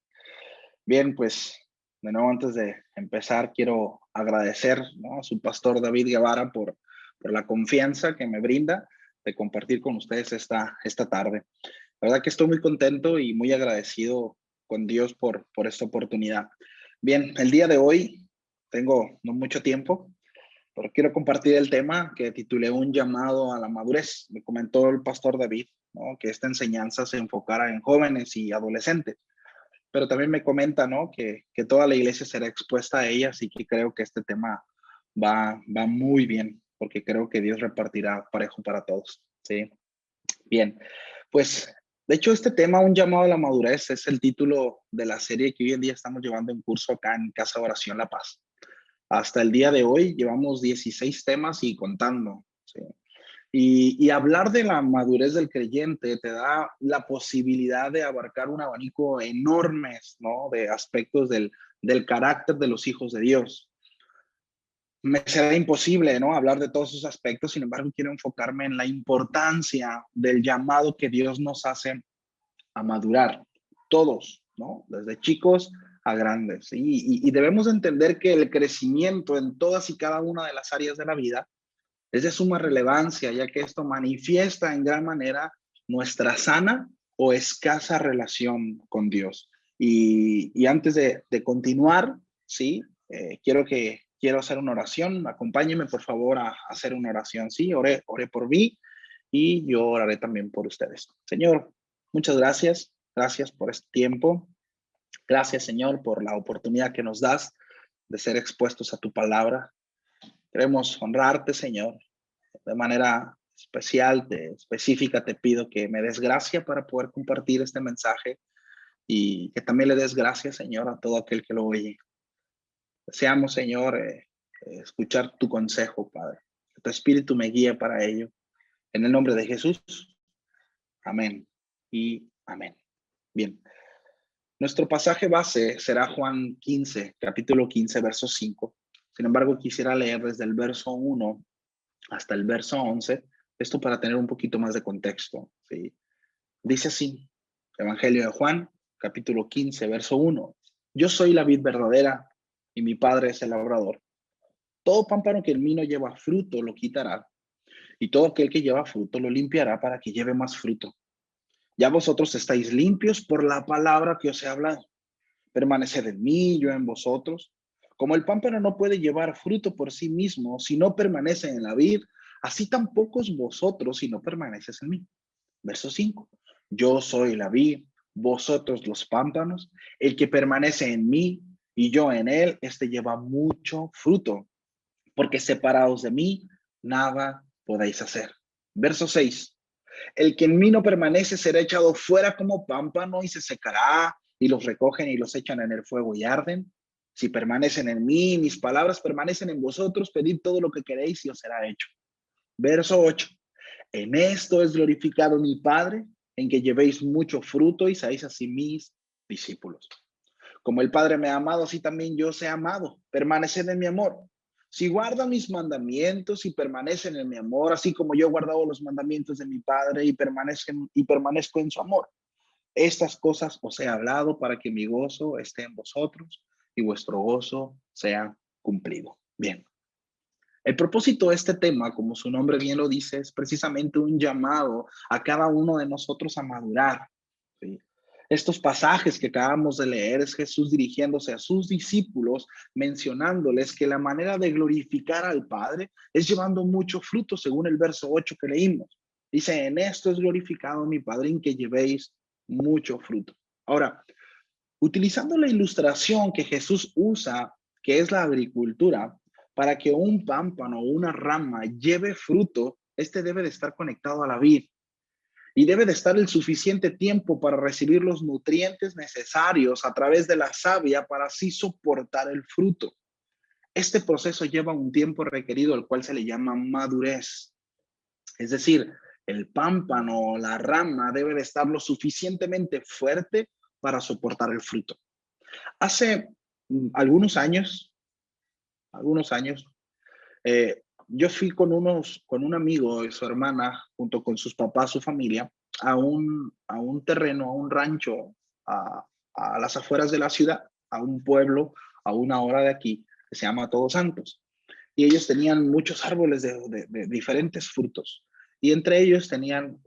Bien, pues de nuevo antes de empezar quiero agradecer, ¿no?, a su pastor David Guevara por la confianza que me brinda de compartir con ustedes esta tarde. La verdad que estoy muy contento y muy agradecido con Dios por esta oportunidad. Bien, el día de hoy tengo no mucho tiempo, pero quiero compartir el tema que titulé Un llamado a la madurez. Me comentó el pastor David, ¿no?, que esta enseñanza se enfocara en jóvenes y adolescentes, pero también me comenta, ¿no?, que toda la iglesia será expuesta a ella, así que creo que este tema va muy bien, porque creo que Dios repartirá parejo para todos, ¿sí? Bien, pues de hecho este tema, Un llamado a la madurez, es el título de la serie que hoy en día estamos llevando en curso acá en Casa de Oración La Paz. Hasta el día de hoy llevamos 16 temas y contando, ¿sí? Y hablar de la madurez del creyente te da la posibilidad de abarcar un abanico enorme, ¿no?, de aspectos del carácter de los hijos de Dios. Me será imposible, ¿no?, hablar de todos esos aspectos. Sin embargo, quiero enfocarme en la importancia del llamado que Dios nos hace a madurar, todos, ¿no?, desde chicos a grandes. Y debemos entender que el crecimiento en todas y cada una de las áreas de la vida es de suma relevancia, ya que esto manifiesta en gran manera nuestra sana o escasa relación con Dios. Y antes de continuar, ¿sí? Quiero hacer una oración. Acompáñenme, por favor, a hacer una oración, ¿sí? Ore por mí y yo oraré también por ustedes. Señor, muchas gracias. Gracias por este tiempo. Gracias, Señor, por la oportunidad que nos das de ser expuestos a tu palabra. Queremos honrarte, Señor. De manera especial, específica, te pido que me des gracia para poder compartir este mensaje y que también le des gracias, Señor, a todo aquel que lo oye. Deseamos, Señor, escuchar tu consejo, Padre. Que tu espíritu me guíe para ello. En el nombre de Jesús. Amén y amén. Bien. Nuestro pasaje base será Juan 15, capítulo 15, verso 5. Sin embargo, quisiera leer desde el verso 1 hasta el verso 11, esto para tener un poquito más de contexto, ¿sí? Dice así, Evangelio de Juan, capítulo 15, verso 1. Yo soy la vid verdadera y mi padre es el labrador. Todo pámpano que en mí no lleva fruto lo quitará, y todo aquel que lleva fruto lo limpiará para que lleve más fruto. Ya vosotros estáis limpios por la palabra que os he hablado. Permaneced en mí, yo en vosotros. Como el pámpano no puede llevar fruto por sí mismo si no permanece en la vid, así tampoco vosotros si no permaneces en mí. Verso 5. Yo soy la vid, vosotros los pámpanos. El que permanece en mí y yo en él, este lleva mucho fruto, porque separados de mí, nada podéis hacer. Verso 6. El que en mí no permanece será echado fuera como pámpano y se secará, y los recogen y los echan en el fuego y arden. Si permanecen en mí, mis palabras permanecen en vosotros, pedid todo lo que queréis y os será hecho. Verso 8. En esto es glorificado mi Padre, en que llevéis mucho fruto y seáis así mis discípulos. Como el Padre me ha amado, así también yo os he amado. Permaneced en mi amor. Si guardan mis mandamientos y permanecen en mi amor, así como yo he guardado los mandamientos de mi Padre y permanezco en su amor. Estas cosas os he hablado para que mi gozo esté en vosotros y vuestro gozo sea cumplido. Bien. El propósito de este tema, como su nombre bien lo dice, es precisamente un llamado a cada uno de nosotros a madurar, ¿sí? Estos pasajes que acabamos de leer es Jesús dirigiéndose a sus discípulos, mencionándoles que la manera de glorificar al Padre es llevando mucho fruto, según el verso 8 que leímos. Dice, en esto es glorificado mi Padre, en que llevéis mucho fruto. Ahora, utilizando la ilustración que Jesús usa, que es la agricultura, para que un pámpano o una rama lleve fruto, este debe de estar conectado a la vid y debe de estar el suficiente tiempo para recibir los nutrientes necesarios a través de la savia para así soportar el fruto. Este proceso lleva un tiempo requerido, al cual se le llama madurez. Es decir, el pámpano o la rama debe de estar lo suficientemente fuerte para soportar el fruto. Hace algunos años, yo fui con un amigo y su hermana, junto con sus papás, su familia, a un terreno, a un rancho, a las afueras de la ciudad, a un pueblo, a una hora de aquí, que se llama Todos Santos. Y ellos tenían muchos árboles de diferentes frutos. Y entre ellos tenían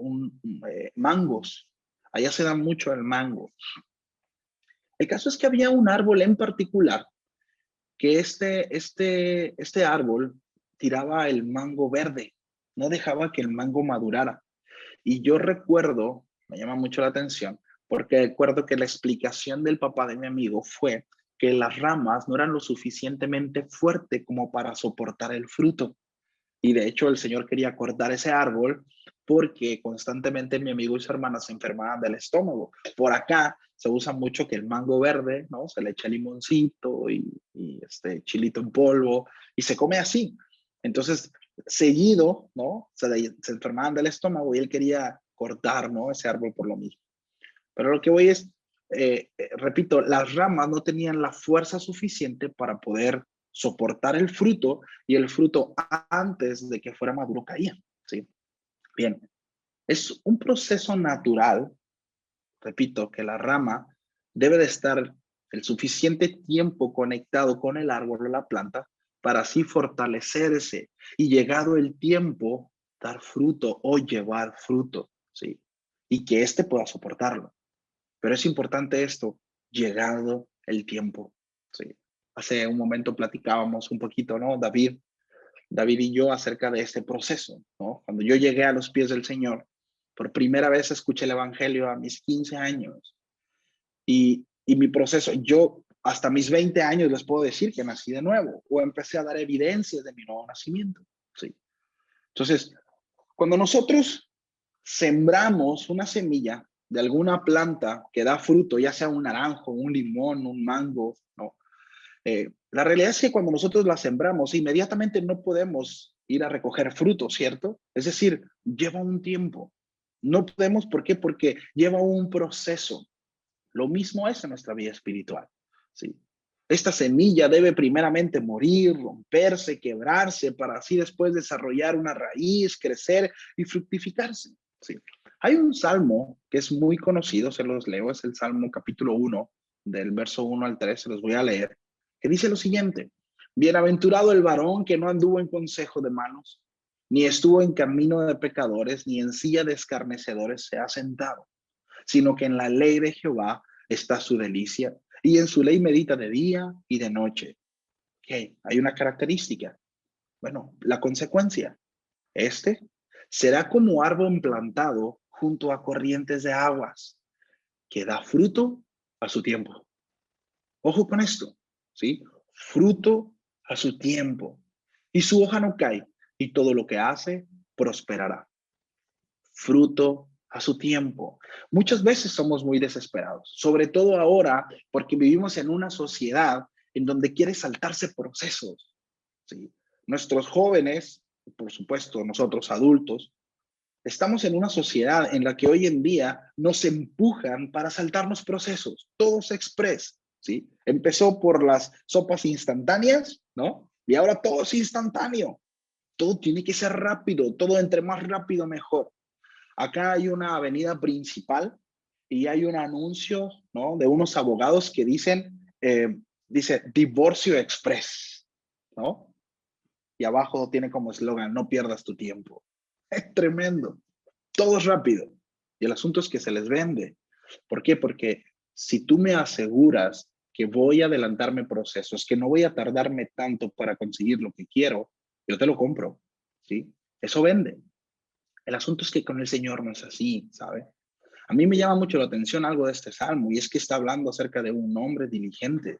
mangos. Allá se da mucho el mango. El caso es que había un árbol en particular que este árbol tiraba el mango verde, no dejaba que el mango madurara. Y yo recuerdo, me llama mucho la atención, porque recuerdo que la explicación del papá de mi amigo fue que las ramas no eran lo suficientemente fuerte como para soportar el fruto. Y de hecho el señor quería cortar ese árbol porque constantemente mi amigo y su hermana se enfermaban del estómago. Por acá se usa mucho que el mango verde, ¿no? Se le echa limoncito y chilito en polvo y se come así. Entonces, seguido, ¿no? Se enfermaban del estómago y él quería cortar, ¿no? Ese árbol por lo mismo. Pero lo que voy es, repito, las ramas no tenían la fuerza suficiente para poder soportar el fruto y el fruto antes de que fuera maduro caía. ¿Sí? Bien, es un proceso natural, repito, que la rama debe de estar el suficiente tiempo conectado con el árbol o la planta para así fortalecerse y llegado el tiempo dar fruto o llevar fruto, ¿sí? Y que éste pueda soportarlo. Pero es importante esto, llegado el tiempo. Sí. Hace un momento platicábamos un poquito, ¿no? David y yo acerca de este proceso, ¿no? Cuando yo llegué a los pies del Señor, por primera vez escuché el Evangelio a mis 15 años y mi proceso, yo hasta mis 20 años les puedo decir que nací de nuevo o empecé a dar evidencias de mi nuevo nacimiento, ¿sí? Entonces, cuando nosotros sembramos una semilla de alguna planta que da fruto, ya sea un naranjo, un limón, un mango, ¿no? La realidad es que cuando nosotros la sembramos, inmediatamente no podemos ir a recoger fruto, ¿cierto? Es decir, lleva un tiempo. No podemos, ¿por qué? Porque lleva un proceso. Lo mismo es en nuestra vida espiritual, ¿sí? Esta semilla debe primeramente morir, romperse, quebrarse, para así después desarrollar una raíz, crecer y fructificarse, ¿sí? Hay un salmo que es muy conocido, se los leo, es el Salmo capítulo 1, del verso 1 al 3, se los voy a leer, que dice lo siguiente: Bienaventurado el varón que no anduvo en consejo de malos, ni estuvo en camino de pecadores, ni en silla de escarnecedores se ha sentado, sino que en la ley de Jehová está su delicia, y en su ley medita de día y de noche. ¿Qué? Hay una característica. Bueno, la consecuencia. Este será como árbol plantado junto a corrientes de aguas, que da fruto a su tiempo. Ojo con esto, ¿sí? Fruto a su tiempo. Y su hoja no cae, y todo lo que hace prosperará. Fruto a su tiempo. Muchas veces somos muy desesperados, sobre todo ahora porque vivimos en una sociedad en donde quiere saltarse procesos, ¿sí? Nuestros jóvenes, por supuesto, nosotros adultos, estamos en una sociedad en la que hoy en día nos empujan para saltarnos procesos, todos express, ¿sí? Empezó por las sopas instantáneas, ¿no? Y ahora todo es instantáneo, todo tiene que ser rápido, todo entre más rápido mejor. Acá hay una avenida principal y hay un anuncio, ¿no? De unos abogados que dice Divorcio Express, ¿no? Y abajo tiene como eslogan, no pierdas tu tiempo. Es tremendo. Todo es rápido. Y el asunto es que se les vende. ¿Por qué? Porque si tú me aseguras que voy a adelantarme procesos, que no voy a tardarme tanto para conseguir lo que quiero, yo te lo compro, ¿sí? Eso vende. El asunto es que con el Señor no es así, ¿sabe? A mí me llama mucho la atención algo de este salmo, y es que está hablando acerca de un hombre diligente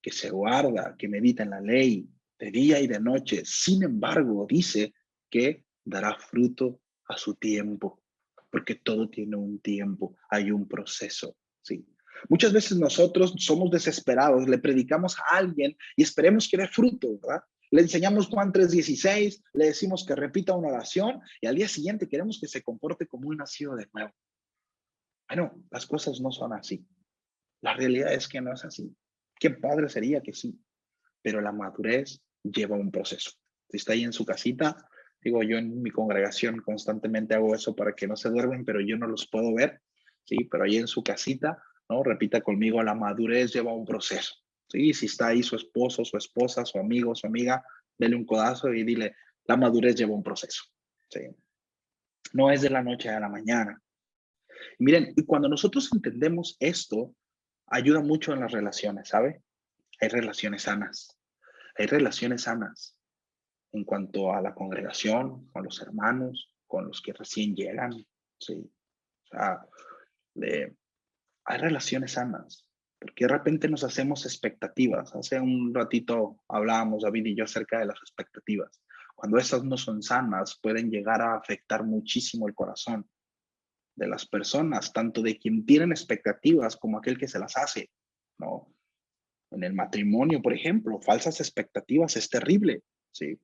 que se guarda, que medita en la ley de día y de noche. Sin embargo, dice que dará fruto a su tiempo, porque todo tiene un tiempo, hay un proceso, ¿sí? Muchas veces nosotros somos desesperados, le predicamos a alguien y esperemos que dé fruto, ¿verdad? Le enseñamos Juan 3:16, le decimos que repita una oración y al día siguiente queremos que se comporte como un nacido de nuevo. Bueno, las cosas no son así. La realidad es que no es así. Qué padre sería que sí, pero la madurez lleva un proceso. Si está ahí en su casita, digo, yo en mi congregación constantemente hago eso para que no se duermen, pero yo no los puedo ver, ¿sí? Pero ahí en su casita, ¿no? Repita conmigo, la madurez lleva un proceso, ¿sí? Si está ahí su esposo, su esposa, su amigo, su amiga, dele un codazo y dile, la madurez lleva un proceso, ¿sí? No es de la noche a la mañana. Miren, y cuando nosotros entendemos esto, ayuda mucho en las relaciones, ¿sabe? Hay relaciones sanas, hay relaciones sanas en cuanto a la congregación, con los hermanos, con los que recién llegan, ¿sí? O sea, de- hay relaciones sanas, porque de repente nos hacemos expectativas. Hace un ratito hablábamos, David y yo, acerca de las expectativas. Cuando estas no son sanas, pueden llegar a afectar muchísimo el corazón de las personas, tanto de quien tienen expectativas como aquel que se las hace, ¿no? En el matrimonio, por ejemplo, falsas expectativas es terrible, ¿sí?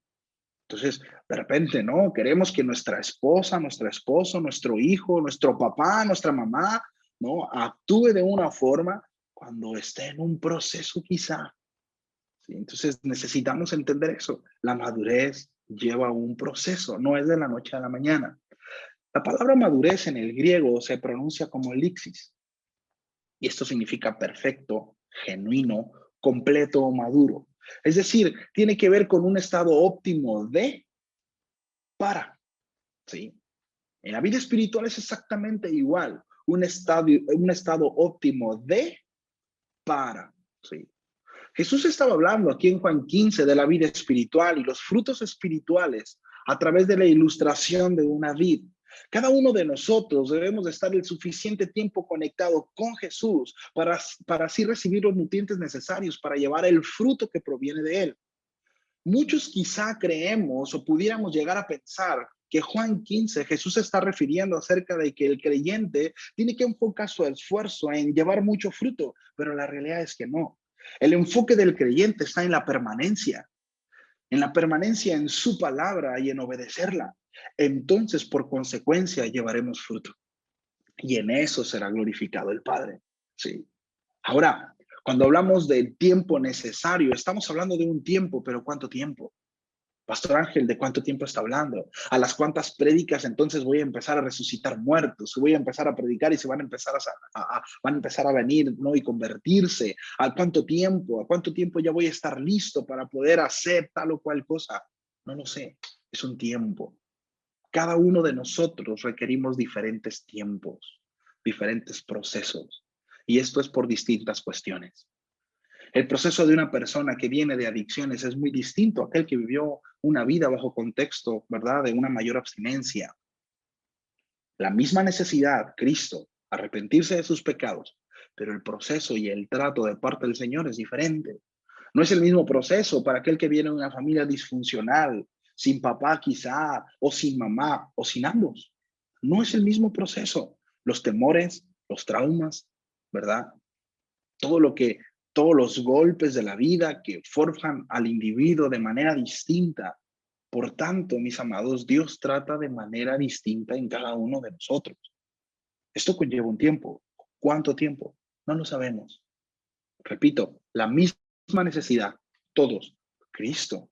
Entonces, de repente, ¿no? Queremos que nuestra esposa, nuestro esposo, nuestro hijo, nuestro papá, nuestra mamá, ¿no? Actúe de una forma cuando esté en un proceso quizá, ¿sí? Entonces, necesitamos entender eso. La madurez lleva un proceso, no es de la noche a la mañana. La palabra madurez en el griego se pronuncia como elixis, y esto significa perfecto, genuino, completo o maduro. Es decir, tiene que ver con un estado óptimo de para, ¿sí? En la vida espiritual es exactamente igual, un estado óptimo de para, ¿sí? Jesús estaba hablando aquí en Juan 15 de la vida espiritual y los frutos espirituales a través de la ilustración de una vid. Cada uno de nosotros debemos de estar el suficiente tiempo conectado con Jesús para así recibir los nutrientes necesarios para llevar el fruto que proviene de él. Muchos quizá creemos o pudiéramos llegar a pensar que Juan 15, Jesús se está refiriendo acerca de que el creyente tiene que enfocar su esfuerzo en llevar mucho fruto, pero la realidad es que no. El enfoque del creyente está en la permanencia en su palabra y en obedecerla. Entonces, por consecuencia, llevaremos fruto. Y en eso será glorificado el Padre. Sí. Ahora, cuando hablamos del tiempo necesario, estamos hablando de un tiempo, pero ¿cuánto tiempo? Pastor Ángel, ¿de cuánto tiempo está hablando? ¿A las cuántas prédicas entonces voy a empezar a resucitar muertos? Voy a empezar a predicar y se van a empezar van a empezar a venir, ¿no? Y convertirse. ¿A cuánto tiempo? ¿A cuánto tiempo ya voy a estar listo para poder hacer tal o cual cosa? No lo sé. Es un tiempo. Cada uno de nosotros requerimos diferentes tiempos, diferentes procesos. Y esto es por distintas cuestiones. El proceso de una persona que viene de adicciones es muy distinto a aquel que vivió una vida bajo contexto, ¿verdad? De una mayor abstinencia. La misma necesidad, Cristo, arrepentirse de sus pecados, pero el proceso y el trato de parte del Señor es diferente. No es el mismo proceso para aquel que viene de una familia disfuncional, sin papá quizá, o sin mamá, o sin ambos. No es el mismo proceso. Los temores, los traumas, ¿verdad? Todo lo que, todos los golpes de la vida que forjan al individuo de manera distinta. Por tanto, mis amados, Dios trata de manera distinta en cada uno de nosotros. Esto conlleva un tiempo. ¿Cuánto tiempo? No lo sabemos. Repito, la misma necesidad. Todos. Cristo.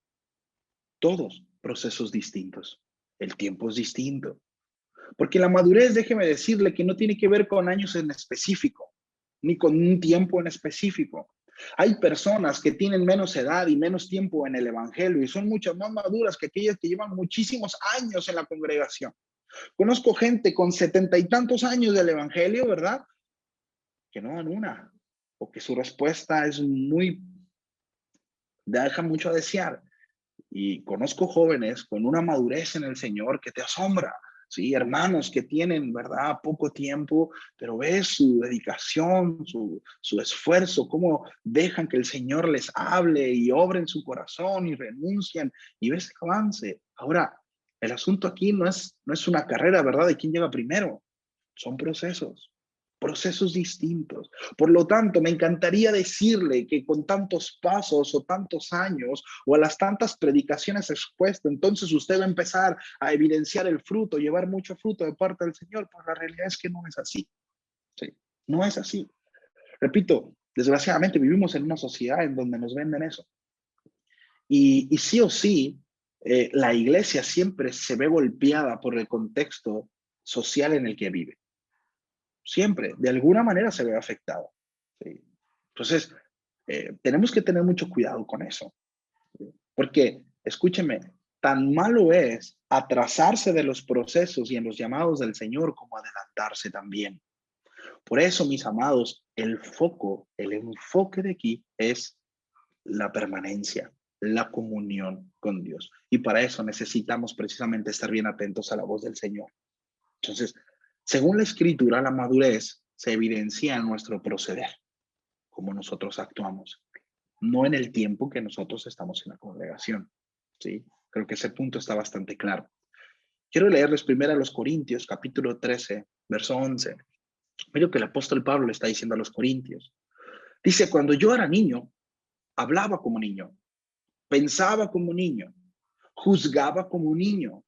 Todos procesos distintos. El tiempo es distinto. Porque la madurez, déjeme decirle que no tiene que ver con años en específico, ni con un tiempo en específico. Hay personas que tienen menos edad y menos tiempo en el evangelio y son mucho más maduras que aquellas que llevan muchísimos años en la congregación. Conozco gente con 70 y tantos años del evangelio, ¿verdad? Que no dan una, o que su respuesta es muy, deja mucho a desear. Y conozco jóvenes con una madurez en el Señor que te asombra. Sí, hermanos que tienen, ¿verdad? Poco tiempo, pero ves su dedicación, su esfuerzo, cómo dejan que el Señor les hable y obre en su corazón y renuncian y ves el avance. Ahora, el asunto aquí no es una carrera, ¿verdad? De quién llega primero. Son procesos, procesos distintos. Por lo tanto, me encantaría decirle que con tantos pasos o tantos años o a las tantas predicaciones expuestas, entonces usted va a empezar a evidenciar el fruto, llevar mucho fruto de parte del Señor, pero la realidad es que no es así. ¿Sí? No es así. Repito, desgraciadamente vivimos en una sociedad en donde nos venden eso. Y sí o sí, la iglesia siempre se ve golpeada por el contexto social en el que vive. Siempre, de alguna manera se ve afectado. ¿Sí? Entonces, tenemos que tener mucho cuidado con eso. ¿Sí? Porque, escúcheme, tan malo es atrasarse de los procesos y en los llamados del Señor como adelantarse también. Por eso, mis amados, el foco, el enfoque de aquí es la permanencia, la comunión con Dios. Y para eso necesitamos precisamente estar bien atentos a la voz del Señor. Entonces, según la Escritura, la madurez se evidencia en nuestro proceder, como nosotros actuamos, no en el tiempo que nosotros estamos en la congregación. ¿Sí? Creo que ese punto está bastante claro. Quiero leerles primero a los Corintios, capítulo 13, verso 11. Mira lo que el apóstol Pablo le está diciendo a los Corintios. Dice, cuando yo era niño, hablaba como niño, pensaba como niño, juzgaba como niño,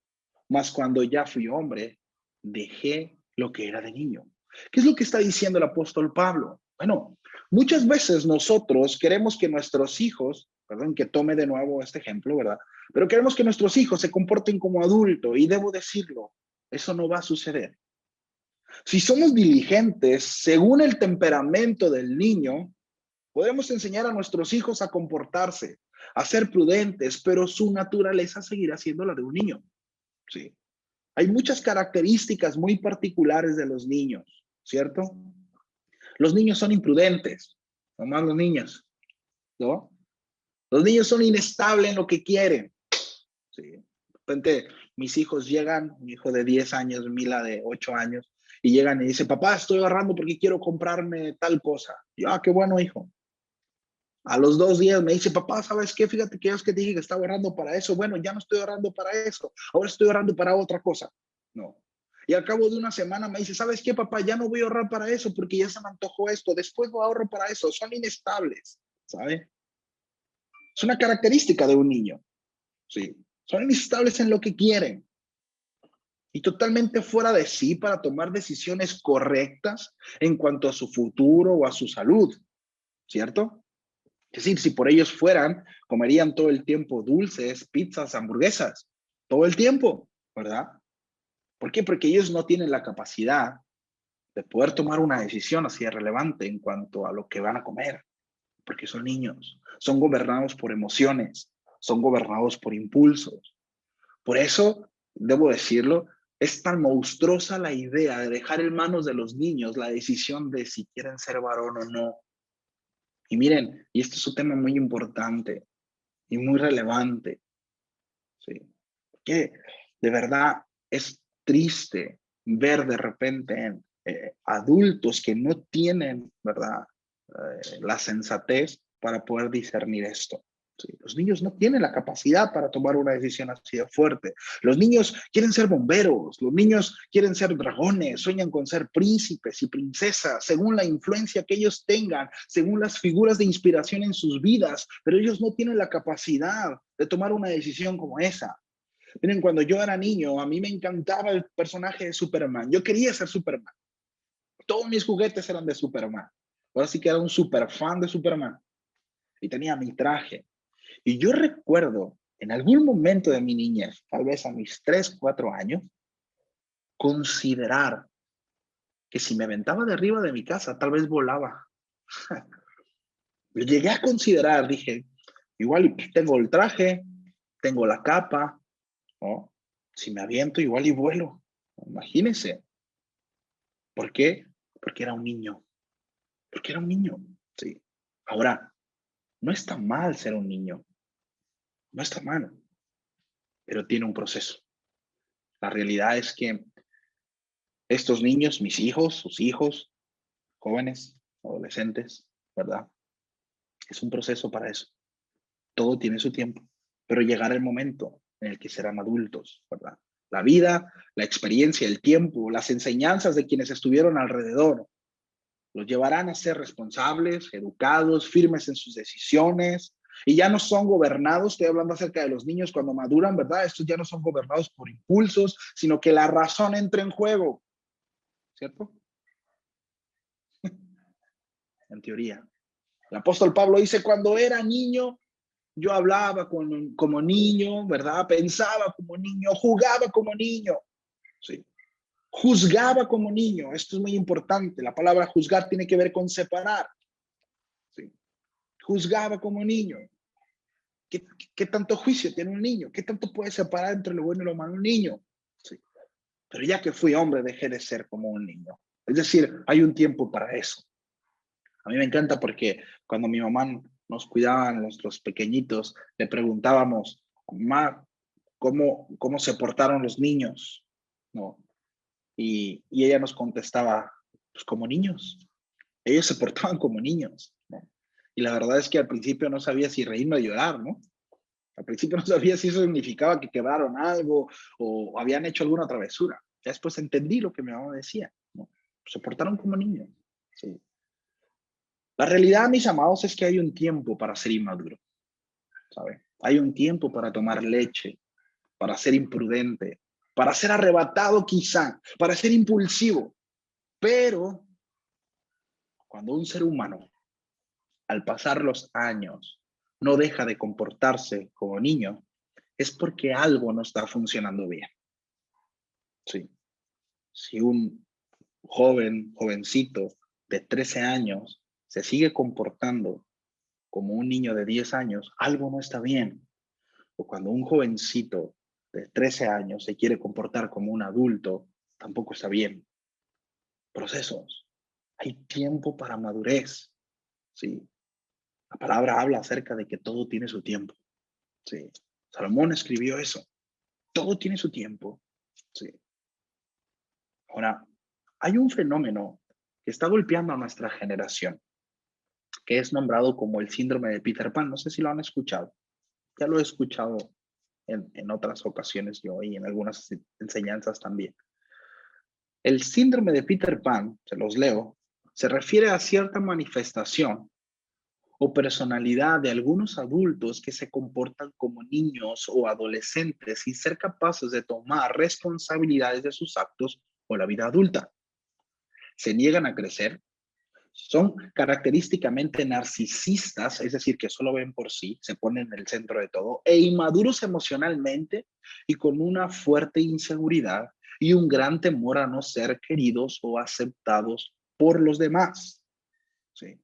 mas cuando ya fui hombre, dejé lo que era de niño. ¿Qué es lo que está diciendo el apóstol Pablo? Bueno, muchas veces nosotros queremos que nuestros hijos, perdón, que tome de nuevo este ejemplo, ¿verdad? Pero queremos que nuestros hijos se comporten como adultos y debo decirlo, eso no va a suceder. Si somos diligentes, según el temperamento del niño, podemos enseñar a nuestros hijos a comportarse, a ser prudentes, pero su naturaleza seguirá siendo la de un niño. Sí. Hay muchas características muy particulares de los niños, ¿cierto? Los niños son imprudentes, nomás los niños, ¿no? Los niños son inestables en lo que quieren. Sí. De repente, mis hijos llegan, mi hijo de 10 años, Mila de 8 años, y llegan y dicen, papá, estoy ahorrando porque quiero comprarme tal cosa. Y yo, qué bueno, hijo. A los 2 días me dice, papá, ¿sabes qué? Fíjate que es que te dije que estaba ahorrando para eso. Bueno, ya no estoy ahorrando para eso. Ahora estoy ahorrando para otra cosa. No. Y al cabo de una semana me dice, ¿sabes qué, papá? Ya no voy a ahorrar para eso porque ya se me antojó esto. Después no ahorro para eso. Son inestables, ¿sabe? Es una característica de un niño. Sí. Son inestables en lo que quieren y totalmente fuera de sí para tomar decisiones correctas en cuanto a su futuro o a su salud, ¿cierto? Es decir, si por ellos fueran, comerían todo el tiempo dulces, pizzas, hamburguesas, todo el tiempo, ¿verdad? ¿Por qué? Porque ellos no tienen la capacidad de poder tomar una decisión así de relevante en cuanto a lo que van a comer, porque son niños, son gobernados por emociones, son gobernados por impulsos. Por eso, debo decirlo, es tan monstruosa la idea de dejar en manos de los niños la decisión de si quieren ser varón o no. Y miren, y este es un tema muy importante y muy relevante, ¿sí? Que de verdad es triste ver de repente adultos que no tienen, ¿verdad? La sensatez para poder discernir esto. Sí, los niños no tienen la capacidad para tomar una decisión así de fuerte. Los niños quieren ser bomberos, los niños quieren ser dragones, sueñan con ser príncipes y princesas, según la influencia que ellos tengan, según las figuras de inspiración en sus vidas, pero ellos no tienen la capacidad de tomar una decisión como esa. Miren, cuando yo era niño, a mí me encantaba el personaje de Superman. Yo quería ser Superman. Todos mis juguetes eran de Superman. Ahora sí que era un super fan de Superman. Y tenía mi traje. Y yo recuerdo, en algún momento de mi niñez, tal vez a mis 3, 4 años, considerar que si me aventaba de arriba de mi casa, tal vez volaba. Lo llegué a considerar, dije, igual tengo el traje, tengo la capa, ¿no? Si me aviento, igual y vuelo. Imagínense. ¿Por qué? Porque era un niño. Porque era un niño. Sí. Ahora, no está mal ser un niño. No está mal. Pero tiene un proceso. La realidad es que estos niños, mis hijos, sus hijos, jóvenes, adolescentes, ¿verdad? Es un proceso para eso. Todo tiene su tiempo. Pero llegará el momento en el que serán adultos, ¿verdad? La vida, la experiencia, el tiempo, las enseñanzas de quienes estuvieron alrededor, los llevarán a ser responsables, educados, firmes en sus decisiones y ya no son gobernados. Estoy hablando acerca de los niños cuando maduran, ¿verdad? Estos ya no son gobernados por impulsos, sino que la razón entra en juego, ¿cierto? En teoría. El apóstol Pablo dice, cuando era niño, yo hablaba como niño, ¿verdad? Pensaba como niño, jugaba como niño, ¿sí? Juzgaba como niño. Esto es muy importante. La palabra juzgar tiene que ver con separar, ¿sí? Juzgaba como niño. ¿Qué tanto juicio tiene un niño? ¿Qué tanto puede separar entre lo bueno y lo malo un niño? Sí. Pero ya que fui hombre, dejé de ser como un niño. Es decir, hay un tiempo para eso. A mí me encanta porque cuando mi mamá nos cuidaba a nuestros pequeñitos, le preguntábamos, mamá, ¿cómo se portaron los niños? ¿No? Y ella nos contestaba, pues como niños. Ellos se portaban como niños, ¿no? Y la verdad es que al principio no sabía si reírme o llorar, ¿no? Al principio no sabía si eso significaba que quebraron algo o habían hecho alguna travesura. Ya después entendí lo que mi mamá decía, ¿no? Se portaron como niños. Sí. La realidad, mis amados, es que hay un tiempo para ser inmaduro, ¿sabe? Hay un tiempo para tomar leche, para ser imprudente, para ser arrebatado quizá, para ser impulsivo. Pero cuando un ser humano, al pasar los años, no deja de comportarse como niño, es porque algo no está funcionando bien. Sí. Si un jovencito de 13 años se sigue comportando como un niño de 10 años, algo no está bien. O cuando un jovencito de 13 años se quiere comportar como un adulto, tampoco está bien. Procesos. Hay tiempo para madurez. Sí. La palabra habla acerca de que todo tiene su tiempo. Sí. Salomón escribió eso. Todo tiene su tiempo. Sí. Ahora, hay un fenómeno que está golpeando a nuestra generación, que es nombrado como el síndrome de Peter Pan. No sé si lo han escuchado. Ya lo he escuchado en otras ocasiones yo y en algunas enseñanzas también. El síndrome de Peter Pan, se los leo, se refiere a cierta manifestación o personalidad de algunos adultos que se comportan como niños o adolescentes sin ser capaces de tomar responsabilidades de sus actos o la vida adulta. Se niegan a crecer, son característicamente narcisistas, es decir, que solo ven por sí, se ponen en el centro de todo, e inmaduros emocionalmente y con una fuerte inseguridad y un gran temor a no ser queridos o aceptados por los demás. ¿Sí?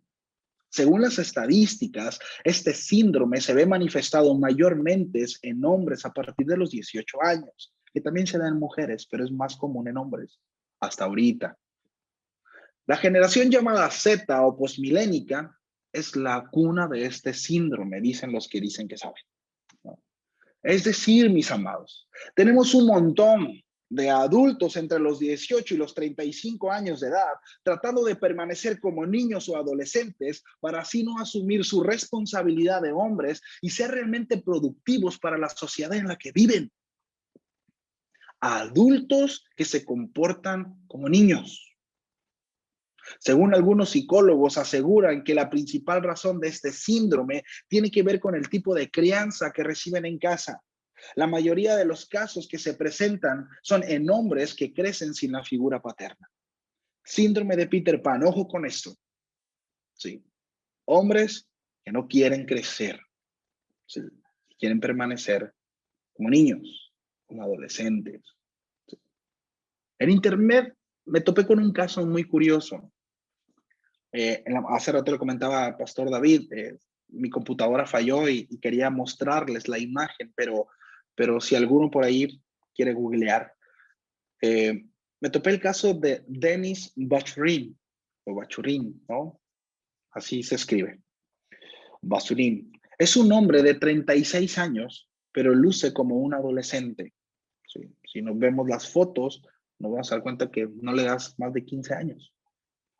Según las estadísticas, este síndrome se ve manifestado mayormente en hombres a partir de los 18 años, que también se da en mujeres, pero es más común en hombres hasta ahorita. La generación llamada Z o posmilénica es la cuna de este síndrome, dicen los que dicen que saben, ¿no? Es decir, mis amados, tenemos un montón de adultos entre los 18 y los 35 años de edad tratando de permanecer como niños o adolescentes para así no asumir su responsabilidad de hombres y ser realmente productivos para la sociedad en la que viven. Adultos que se comportan como niños. Según algunos psicólogos, aseguran que la principal razón de este síndrome tiene que ver con el tipo de crianza que reciben en casa. La mayoría de los casos que se presentan son en hombres que crecen sin la figura paterna. Síndrome de Peter Pan, ojo con esto. Sí. Hombres que no quieren crecer, sí, quieren permanecer como niños, como adolescentes. Sí. En internet me topé con un caso muy curioso. Hace rato le comentaba al pastor David, mi computadora falló y quería mostrarles la imagen, pero si alguno por ahí quiere googlear, me topé el caso de Denis Bachurin, o Bachurin, ¿no? Así se escribe, Bachurin. Es un hombre de 36 años, pero luce como un adolescente. Sí, si nos vemos las fotos, nos vamos a dar cuenta que no le das más de 15 años.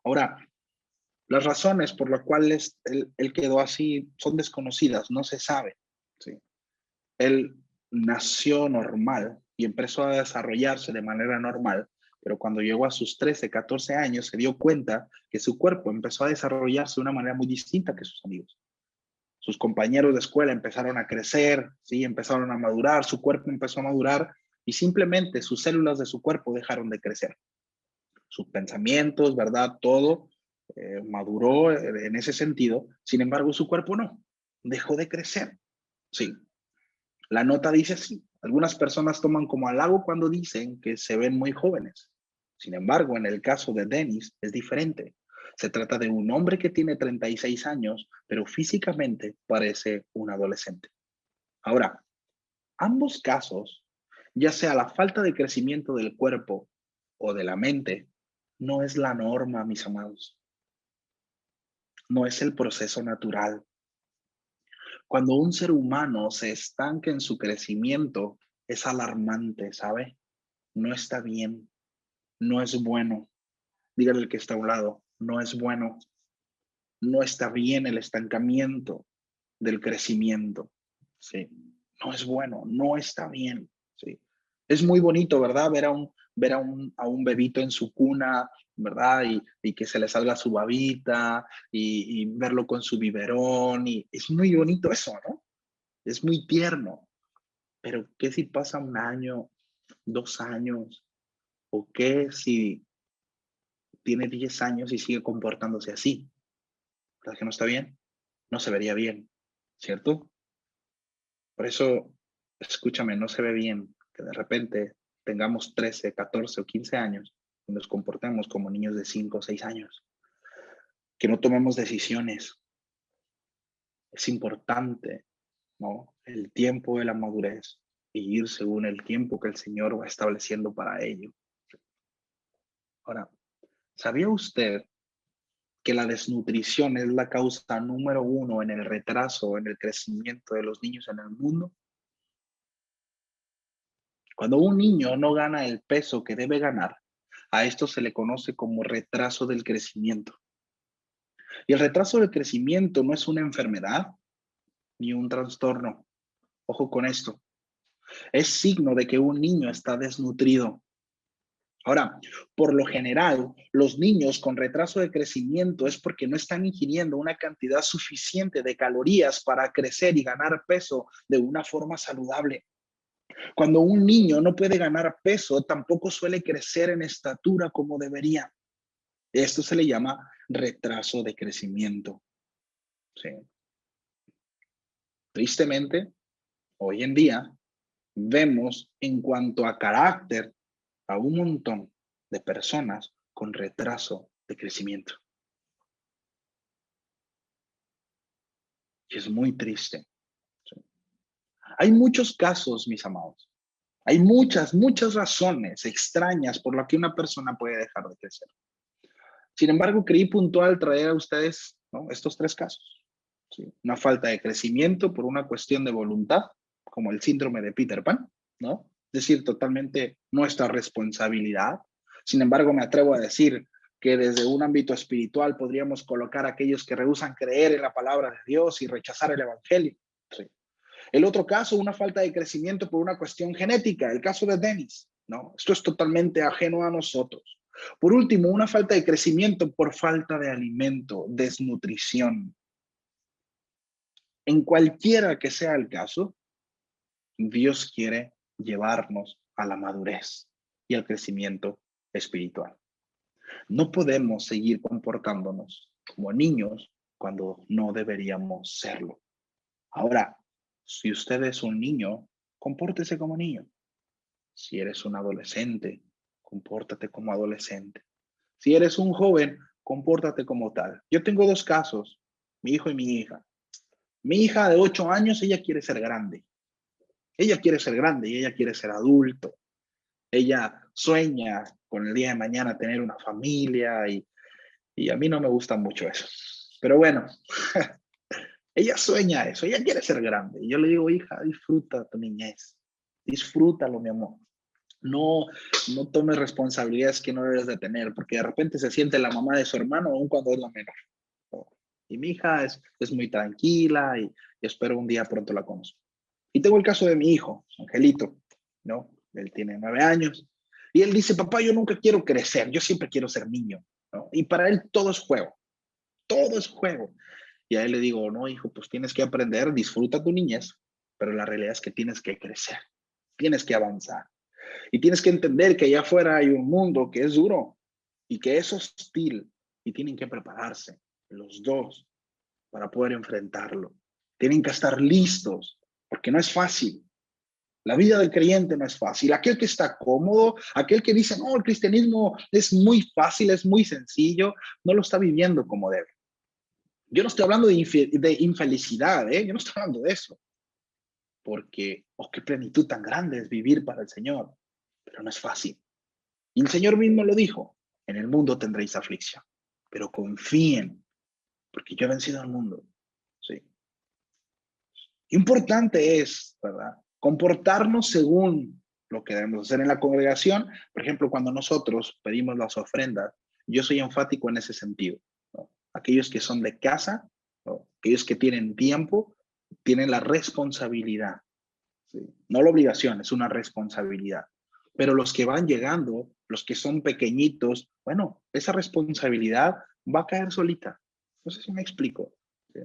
Ahora, las razones por las cuales él quedó así son desconocidas, no se sabe. ¿Sí? Él nació normal y empezó a desarrollarse de manera normal, pero cuando llegó a sus 13, 14 años se dio cuenta que su cuerpo empezó a desarrollarse de una manera muy distinta que sus amigos. Sus compañeros de escuela empezaron a crecer, ¿sí? Empezaron a madurar, su cuerpo empezó a madurar y simplemente sus células de su cuerpo dejaron de crecer. Sus pensamientos, ¿verdad? Todo maduró en ese sentido. Sin embargo, su cuerpo no. Dejó de crecer. Sí. La nota dice así. Algunas personas toman como halago cuando dicen que se ven muy jóvenes. Sin embargo, en el caso de Dennis es diferente. Se trata de un hombre que tiene 36 años, pero físicamente parece un adolescente. Ahora, ambos casos, ya sea la falta de crecimiento del cuerpo o de la mente, no es la norma, mis amados. No es el proceso natural. Cuando un ser humano se estanca en su crecimiento, es alarmante, ¿sabe? No está bien, no es bueno. Dígale al que está a un lado, no es bueno, no está bien el estancamiento del crecimiento, ¿sí? No es bueno, no está bien, ¿sí? Es muy bonito, ¿verdad? Ver a un bebito en su cuna, ¿verdad? Y que se le salga su babita y verlo con su biberón, y es muy bonito eso, ¿no? Es muy tierno, pero ¿qué si pasa un año, 2 años? ¿O qué si tiene 10 años y sigue comportándose así? ¿Verdad que no está bien? No se vería bien, ¿cierto? Por eso, escúchame, no se ve bien que de repente tengamos 13, 14 o 15 años y nos comportemos como niños de 5 o 6 años, que no tomemos decisiones. Es importante, ¿no? El tiempo de la madurez y ir según el tiempo que el Señor va estableciendo para ello. Ahora, ¿sabía usted que la desnutrición es la causa número uno en el retraso, en el crecimiento de los niños en el mundo? Cuando un niño no gana el peso que debe ganar, a esto se le conoce como retraso del crecimiento. Y el retraso del crecimiento no es una enfermedad ni un trastorno. Ojo con esto. Es signo de que un niño está desnutrido. Ahora, por lo general, los niños con retraso de crecimiento es porque no están ingiriendo una cantidad suficiente de calorías para crecer y ganar peso de una forma saludable. Cuando un niño no puede ganar peso, tampoco suele crecer en estatura como debería. Esto se le llama retraso de crecimiento. Sí. Tristemente, hoy en día vemos en cuanto a carácter a un montón de personas con retraso de crecimiento. Y es muy triste. Sí. Hay muchos casos, mis amados. Hay muchas razones extrañas por las que una persona puede dejar de crecer. Sin embargo, creí puntual traer a ustedes, ¿no?, estos tres casos. ¿Sí? Una falta de crecimiento por una cuestión de voluntad, como el síndrome de Peter Pan, ¿no? Es decir, totalmente nuestra responsabilidad. Sin embargo, me atrevo a decir que desde un ámbito espiritual podríamos colocar a aquellos que rehúsan creer en la palabra de Dios y rechazar el evangelio. Sí. El otro caso, una falta de crecimiento por una cuestión genética, el caso de Dennis, ¿no? Esto es totalmente ajeno a nosotros. Por último, una falta de crecimiento por falta de alimento, desnutrición. En cualquiera que sea el caso, Dios quiere llevarnos a la madurez y al crecimiento espiritual. No podemos seguir comportándonos como niños cuando no deberíamos serlo. Ahora, si usted es un niño, compórtese como niño. Si eres un adolescente, compórtate como adolescente. Si eres un joven, compórtate como tal. Yo tengo dos casos, mi hijo y mi hija. Mi hija de 8 años, ella quiere ser grande. Ella quiere ser grande y ella quiere ser adulto. Ella sueña con el día de mañana tener una familia y a mí no me gusta mucho eso. Pero bueno, ella sueña eso, ella quiere ser grande. Y yo le digo, hija, disfruta tu niñez. Disfrútalo, mi amor. No, no tomes responsabilidades que no debes de tener, porque de repente se siente la mamá de su hermano aun cuando es la menor. Y mi hija es muy tranquila y espero un día pronto la conozco. Y tengo el caso de mi hijo, Angelito, ¿no? Él tiene 9 años y él dice, papá, yo nunca quiero crecer, yo siempre quiero ser niño, ¿no? Y para él todo es juego, todo es juego. Y a él le digo, no, hijo, pues tienes que aprender, disfruta tu niñez, pero la realidad es que tienes que crecer, tienes que avanzar. Y tienes que entender que allá afuera hay un mundo que es duro y que es hostil y tienen que prepararse los dos para poder enfrentarlo. Tienen que estar listos porque no es fácil. La vida del creyente no es fácil. Aquel que está cómodo, aquel que dice, no, el cristianismo es muy fácil, es muy sencillo, no lo está viviendo como debe. Yo no estoy hablando de infelicidad, ¿eh? Yo no estoy hablando de eso. Porque, oh, qué plenitud tan grande es vivir para el Señor. Pero no es fácil. Y el Señor mismo lo dijo. En el mundo tendréis aflicción, pero confíen, porque yo he vencido al mundo. Sí. Importante es, ¿verdad? Comportarnos según lo que debemos hacer en la congregación. Por ejemplo, cuando nosotros pedimos las ofrendas, yo soy enfático en ese sentido, ¿no? Aquellos que son de casa, ¿no? Aquellos que tienen tiempo, tienen la responsabilidad, ¿sí? No la obligación, es una responsabilidad. Pero los que van llegando, los que son pequeñitos, bueno, esa responsabilidad va a caer solita. No sé si me explico. ¿Sí?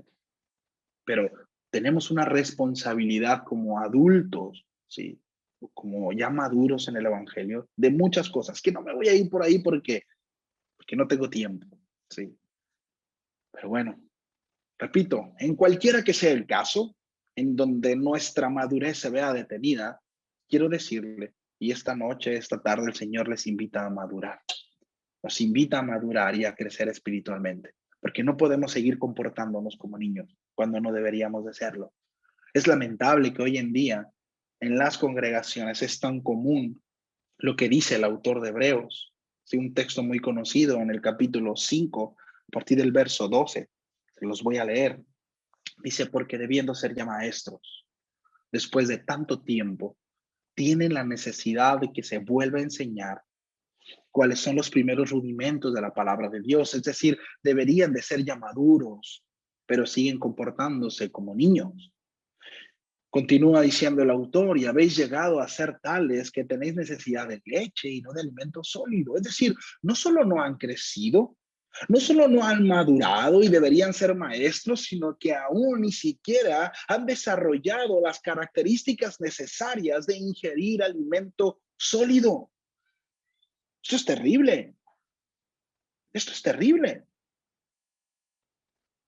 Pero tenemos una responsabilidad como adultos, ¿sí? Como ya maduros en el Evangelio, de muchas cosas, que no me voy a ir por ahí porque no tengo tiempo, ¿sí? Pero bueno, repito, en cualquiera que sea el caso, en donde nuestra madurez se vea detenida, quiero decirle, y esta noche, esta tarde, el Señor les invita a madurar, nos invita a madurar y a crecer espiritualmente, porque no podemos seguir comportándonos como niños cuando no deberíamos de serlo. Es lamentable que hoy en día en las congregaciones es tan común lo que dice el autor de Hebreos, ¿sí? Un texto muy conocido en el capítulo 5, a partir del verso 12. Se los voy a leer. Dice, porque debiendo ser ya maestros, después de tanto tiempo, tienen la necesidad de que se vuelva a enseñar cuáles son los primeros rudimentos de la palabra de Dios. Es decir, deberían de ser ya maduros, pero siguen comportándose como niños. Continúa diciendo el autor, y habéis llegado a ser tales que tenéis necesidad de leche y no de alimento sólido. Es decir, no solo no han crecido, no solo no han madurado y deberían ser maestros, sino que aún ni siquiera han desarrollado las características necesarias de ingerir alimento sólido. Esto es terrible. Esto es terrible.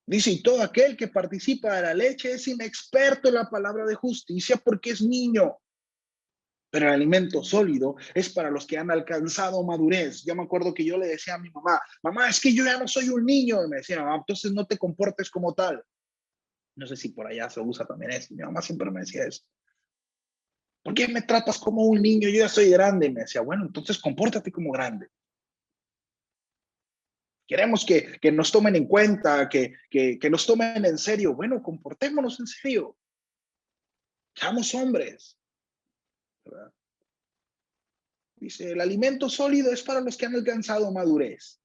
Dice, y todo aquel que participa de la leche es inexperto en la palabra de justicia porque es niño. Pero el alimento sólido es para los que han alcanzado madurez. Yo me acuerdo que yo le decía a mi mamá, mamá, es que yo ya no soy un niño. Y me decía, mamá, entonces no te comportes como tal. No sé si por allá se usa también eso. Mi mamá siempre me decía eso. ¿Por qué me tratas como un niño? Yo ya soy grande. Y me decía, bueno, entonces compórtate como grande. Queremos que nos tomen en cuenta, que nos tomen en serio. Bueno, comportémonos en serio. Seamos hombres, ¿verdad? Dice, el alimento sólido es para los que han alcanzado madurez,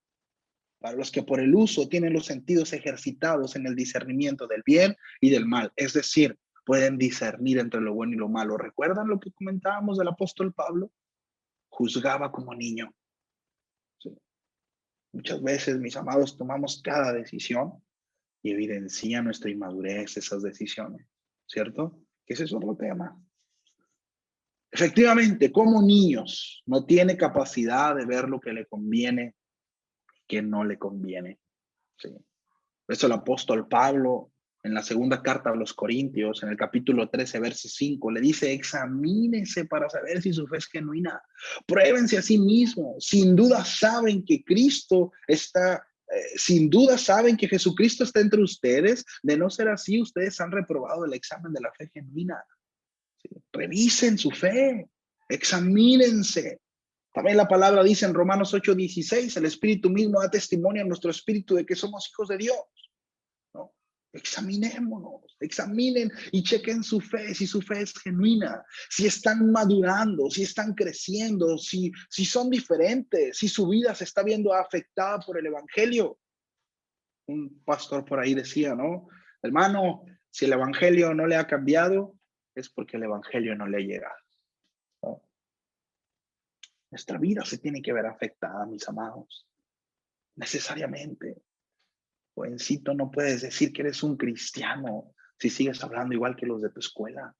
para los que por el uso tienen los sentidos ejercitados en el discernimiento del bien y del mal. Es decir, pueden discernir entre lo bueno y lo malo. ¿Recuerdan lo que comentábamos del apóstol Pablo? Juzgaba como niño. Sí. Muchas veces, mis amados, tomamos cada decisión y evidencia nuestra inmadurez esas decisiones, ¿cierto? Que ese es otro tema. Efectivamente, como niños, no tiene capacidad de ver lo que le conviene, que no le conviene. Sí. Por eso el apóstol Pablo, en la segunda carta a los Corintios, en el capítulo 13, verso 5, le dice, examínense para saber si su fe es genuina. Pruébense a sí mismos. Sin duda saben que Cristo está, sin duda saben que Jesucristo está entre ustedes. De no ser así, ustedes han reprobado el examen de la fe genuina. ¿Sí? Revisen su fe, examínense. También la palabra dice en Romanos 8:16, el Espíritu mismo da testimonio a nuestro espíritu de que somos hijos de Dios, ¿no? Examinémonos, examinen y chequen su fe, si su fe es genuina, si están madurando, si están creciendo, si son diferentes, si su vida se está viendo afectada por el Evangelio. Un pastor por ahí decía, ¿no? Hermano, si el Evangelio no le ha cambiado, es porque el Evangelio no le ha llegado, ¿no? Nuestra vida se tiene que ver afectada, mis amados, necesariamente. Jovencito, no puedes decir que eres un cristiano si sigues hablando igual que los de tu escuela,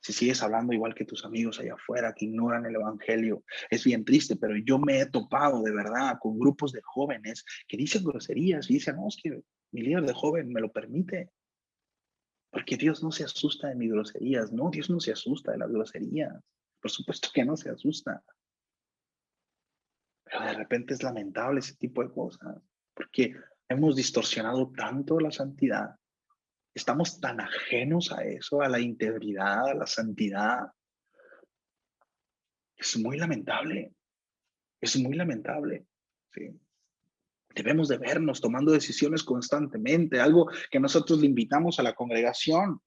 si sigues hablando igual que tus amigos allá afuera que ignoran el evangelio. Es bien triste, pero yo me he topado de verdad con grupos de jóvenes que dicen groserías y dicen, no, es que mi líder de joven me lo permite, porque Dios no se asusta de mis groserías. No, Dios no se asusta de las groserías. Por supuesto que no se asusta. Pero de repente es lamentable ese tipo de cosas, porque hemos distorsionado tanto la santidad. Estamos tan ajenos a eso, a la integridad, a la santidad. Es muy lamentable, es muy lamentable. ¿sí? Debemos de vernos tomando decisiones constantemente, algo que nosotros le invitamos a la congregación,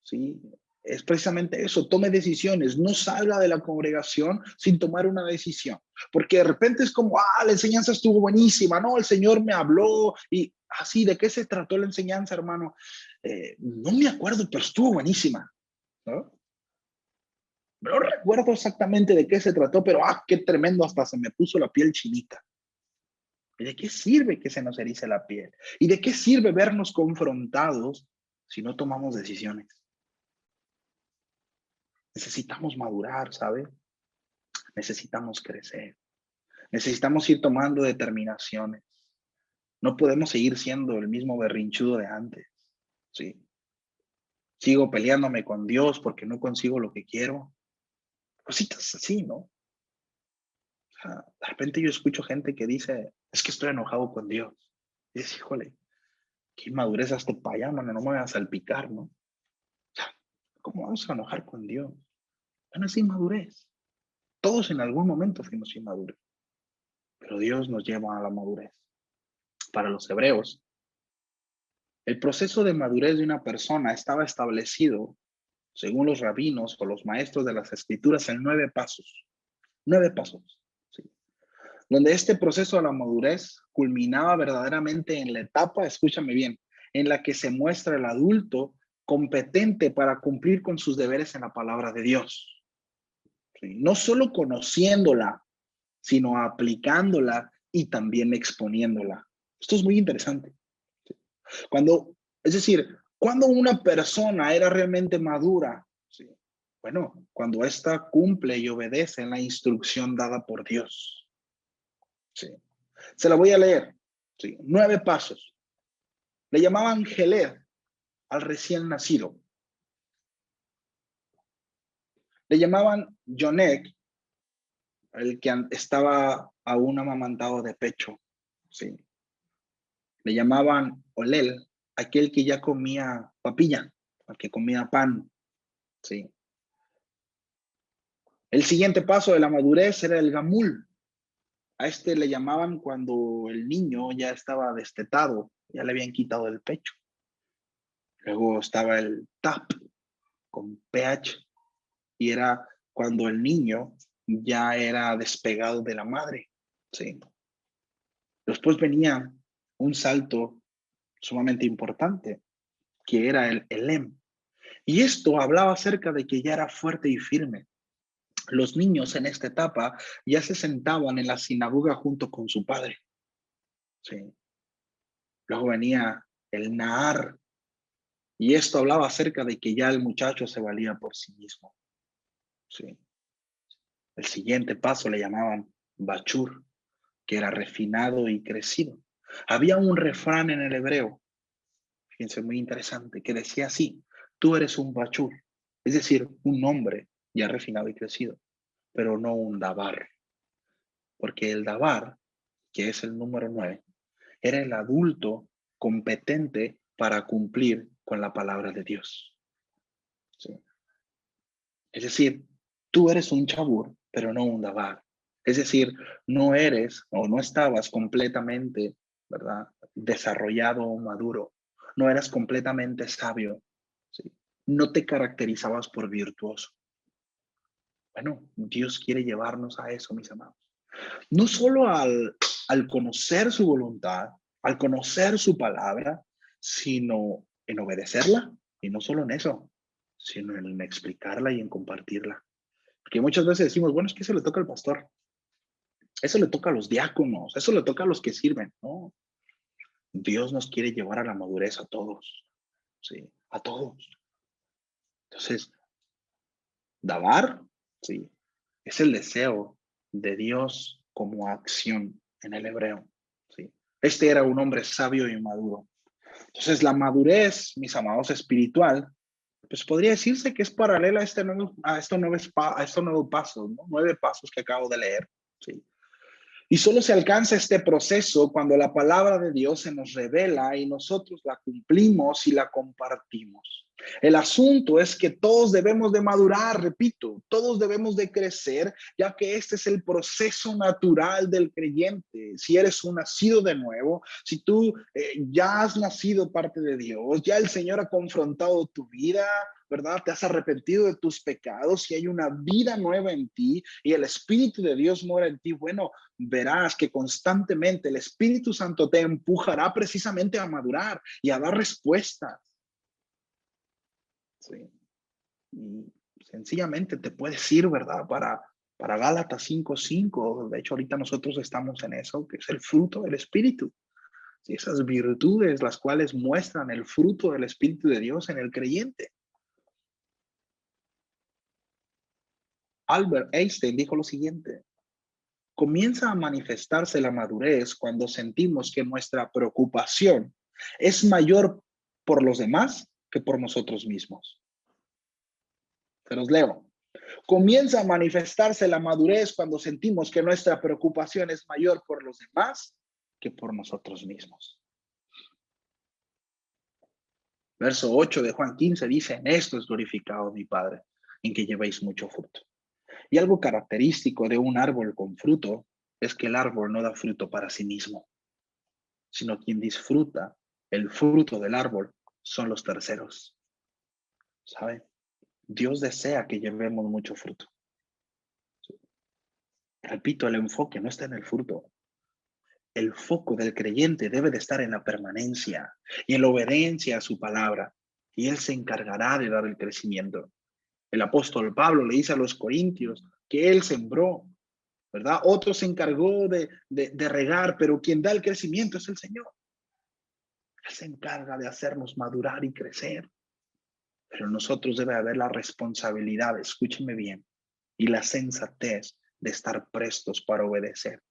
¿sí? Es precisamente eso, tome decisiones, no salga de la congregación sin tomar una decisión, porque de repente es como, la enseñanza estuvo buenísima, no, el Señor me habló y así, ¿de qué se trató la enseñanza, hermano? No me acuerdo, pero estuvo buenísima, ¿no? No recuerdo exactamente de qué se trató, pero qué tremendo, hasta se me puso la piel chinita. ¿Y de qué sirve que se nos erice la piel? ¿Y de qué sirve vernos confrontados si no tomamos decisiones? Necesitamos madurar, ¿sabe? Necesitamos crecer. Necesitamos ir tomando determinaciones. No podemos seguir siendo el mismo berrinchudo de antes, ¿sí? Sigo peleándome con Dios porque no consigo lo que quiero. Cositas así, ¿no? O sea, de repente yo escucho gente que dice, es que estoy enojado con Dios. Y dices, híjole, qué inmadurez hasta para allá, mano, no me voy a salpicar, ¿no? O sea, ¿cómo vamos a enojar con Dios? Bueno, es inmadurez. Todos en algún momento fuimos inmaduros, pero Dios nos lleva a la madurez. Para los hebreos, el proceso de madurez de una persona estaba establecido, según los rabinos o los maestros de las escrituras, en 9 pasos. 9 pasos. ¿Sí? Donde este proceso de la madurez culminaba verdaderamente en la etapa, escúchame bien, en la que se muestra el adulto competente para cumplir con sus deberes en la palabra de Dios. ¿Sí? No solo conociéndola, sino aplicándola y también exponiéndola. Esto es muy interesante. Es decir, cuando una persona era realmente madura, ¿sí? Bueno, cuando ésta cumple y obedece en la instrucción dada por Dios. ¿Sí? Se la voy a leer. ¿Sí? 9 pasos. Le llamaban Geled al recién nacido. Le llamaban Yonek, el que estaba aún amamantado de pecho. ¿Sí? Le llamaban Olel, aquel que ya comía papilla, al que comía pan. ¿Sí? El siguiente paso de la madurez era el gamul. A este le llamaban cuando el niño ya estaba destetado, ya le habían quitado el pecho. Luego estaba el tap con ph y era cuando el niño ya era despegado de la madre. ¿Sí? Después venía un salto sumamente importante, que era el elem. Y esto hablaba acerca de que ya era fuerte y firme. Los niños en esta etapa ya se sentaban en la sinagoga junto con su padre. ¿Sí? Luego venía el Nahar, y esto hablaba acerca de que ya el muchacho se valía por sí mismo. ¿Sí? El siguiente paso le llamaban Bachur, que era refinado y crecido. Había un refrán en el hebreo, fíjense, muy interesante, que decía así: tú eres un Bachur, es decir, un hombre ya refinado y crecido, pero no un Dabar, porque el Dabar, que es el número 9, era el adulto competente para cumplir con la palabra de Dios. ¿Sí? Es decir, tú eres un chabur, pero no un dabar. Es decir, no eres o no estabas completamente, ¿verdad?, desarrollado o maduro. No eras completamente sabio. ¿Sí? No te caracterizabas por virtuoso. Bueno, Dios quiere llevarnos a eso, mis amados. No solo al conocer su voluntad, al conocer su palabra, sino en obedecerla. Y no solo en eso, sino en explicarla y en compartirla. Porque muchas veces decimos, bueno, es que eso le toca al pastor, eso le toca a los diáconos, eso le toca a los que sirven. No, Dios nos quiere llevar a la madurez a todos, ¿sí? A todos. Entonces, Dabar, ¿sí?, es el deseo de Dios como acción en el hebreo, ¿sí? Este era un hombre sabio y maduro. Entonces, la madurez, mis amados, espiritual, pues podría decirse que es paralela a estos nuevos pasos, ¿no? 9 pasos que acabo de leer, ¿sí? Y solo se alcanza este proceso cuando la palabra de Dios se nos revela y nosotros la cumplimos y la compartimos. El asunto es que todos debemos de madurar, repito, todos debemos de crecer, ya que este es el proceso natural del creyente. Si eres un nacido de nuevo, si tú ya has nacido parte de Dios, ya el Señor ha confrontado tu vida, ¿verdad? Te has arrepentido de tus pecados y hay una vida nueva en ti y el Espíritu de Dios mora en ti. Bueno, verás que constantemente el Espíritu Santo te empujará precisamente a madurar y a dar respuestas. Sí. Y sencillamente te puedes ir, ¿verdad? Para Gálatas 5:5. De hecho, ahorita nosotros estamos en eso, que es el fruto del Espíritu. Sí, esas virtudes, las cuales muestran el fruto del Espíritu de Dios en el creyente. Albert Einstein dijo lo siguiente: comienza a manifestarse la madurez cuando sentimos que nuestra preocupación es mayor por los demás que por nosotros mismos. Se los leo. Comienza a manifestarse la madurez cuando sentimos que nuestra preocupación es mayor por los demás que por nosotros mismos. Verso 8 de Juan 15 dice: en esto es glorificado mi Padre, en que llevéis mucho fruto. Y algo característico de un árbol con fruto es que el árbol no da fruto para sí mismo, sino quien disfruta el fruto del árbol son los terceros. ¿Saben? Dios desea que llevemos mucho fruto. Repito, el enfoque no está en el fruto. El foco del creyente debe de estar en la permanencia y en la obediencia a su palabra. Y Él se encargará de dar el crecimiento. El apóstol Pablo le dice a los corintios que Él sembró, ¿verdad? Otro se encargó de regar, pero quien da el crecimiento es el Señor. Él se encarga de hacernos madurar y crecer. Pero nosotros debe haber la responsabilidad, escúcheme bien, y la sensatez de estar prestos para obedecer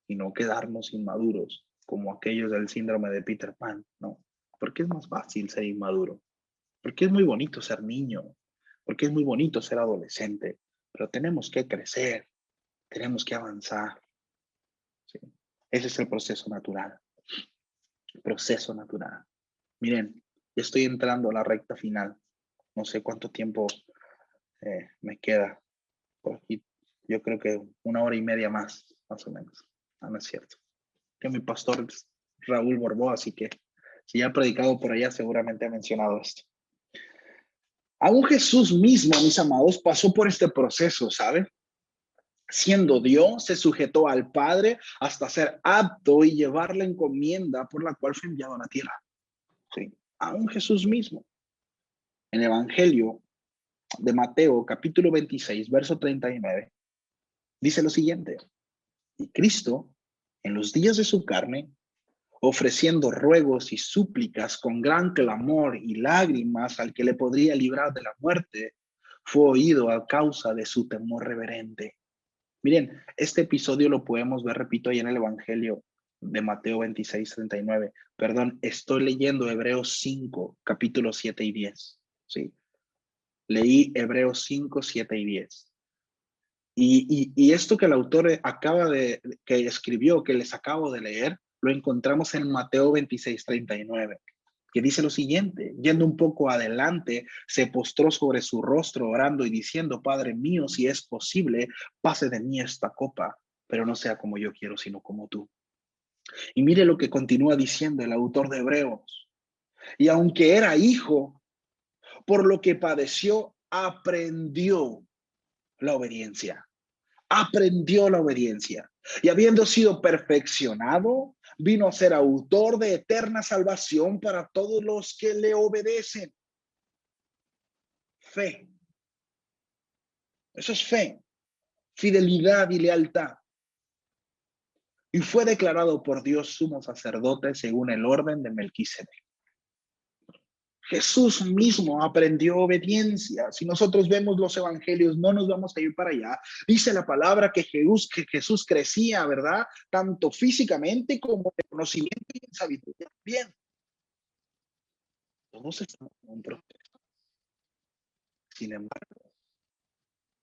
y no quedarnos inmaduros como aquellos del síndrome de Peter Pan, ¿no? Porque es más fácil ser inmaduro, porque es muy bonito ser niño, porque es muy bonito ser adolescente, pero tenemos que crecer, tenemos que avanzar. ¿Sí? Ese es el proceso natural, el proceso natural. Miren, ya estoy entrando a la recta final, no sé cuánto tiempo me queda por aquí. Yo creo que 1 hora y media más o menos. No es cierto. Que mi pastor es Raúl Borbó, así que si ya ha predicado por allá, seguramente ha mencionado esto. Aún Jesús mismo, mis amados, pasó por este proceso, ¿sabe? Siendo Dios, se sujetó al Padre hasta ser apto y llevar la encomienda por la cual fue enviado a la tierra. ¿Sí? Aún Jesús mismo. En el Evangelio de Mateo, capítulo 26, verso 39, dice lo siguiente: y Cristo, en los días de su carne, ofreciendo ruegos y súplicas con gran clamor y lágrimas al que le podría librar de la muerte, fue oído a causa de su temor reverente. Miren, este episodio lo podemos ver, repito, ahí en el Evangelio de Mateo 26:39. Perdón, estoy leyendo Hebreos 5, capítulos 7 y 10. ¿Sí? Leí Hebreos 5, 7 y 10. Y esto que el autor que escribió, que les acabo de leer, lo encontramos en Mateo 26:39, que dice lo siguiente: yendo un poco adelante, se postró sobre su rostro orando y diciendo: Padre mío, si es posible, pase de mí esta copa, pero no sea como yo quiero, sino como tú. Y mire lo que continúa diciendo el autor de Hebreos: y aunque era hijo, por lo que padeció, aprendió la obediencia. Aprendió la obediencia y habiendo sido perfeccionado, vino a ser autor de eterna salvación para todos los que le obedecen. Fe. Eso es fe, fidelidad y lealtad. Y fue declarado por Dios sumo sacerdote según el orden de Melquisedec. Jesús mismo aprendió obediencia. Si nosotros vemos los evangelios, no nos vamos a ir para allá. Dice la palabra que Jesús crecía, ¿verdad? Tanto físicamente como en conocimiento y en sabiduría. Bien, todos estamos en un proceso. Sin embargo,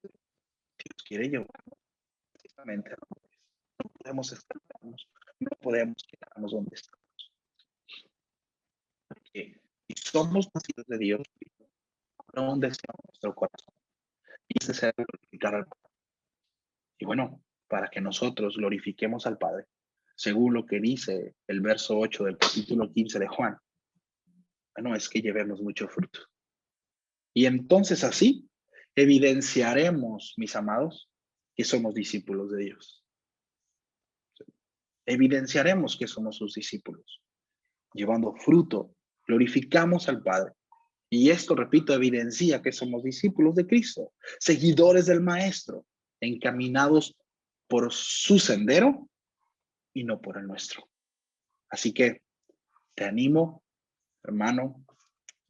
Dios quiere llevar precisamente a la madurez. podemos escaparnos, no podemos quedarnos donde estamos. Porque si somos nacidos de Dios, habrá un deseo en nuestro corazón. Y ese deseo de glorificar al Padre. Y bueno, para que nosotros glorifiquemos al Padre, según lo que dice el verso 8 del capítulo 15 de Juan, bueno, es que llevemos mucho fruto. Y entonces así evidenciaremos, mis amados, que somos discípulos de Dios. Evidenciaremos que somos sus discípulos. Llevando fruto, glorificamos al Padre. Y esto, repito, evidencia que somos discípulos de Cristo, seguidores del Maestro, encaminados por su sendero y no por el nuestro. Así que te animo, hermano,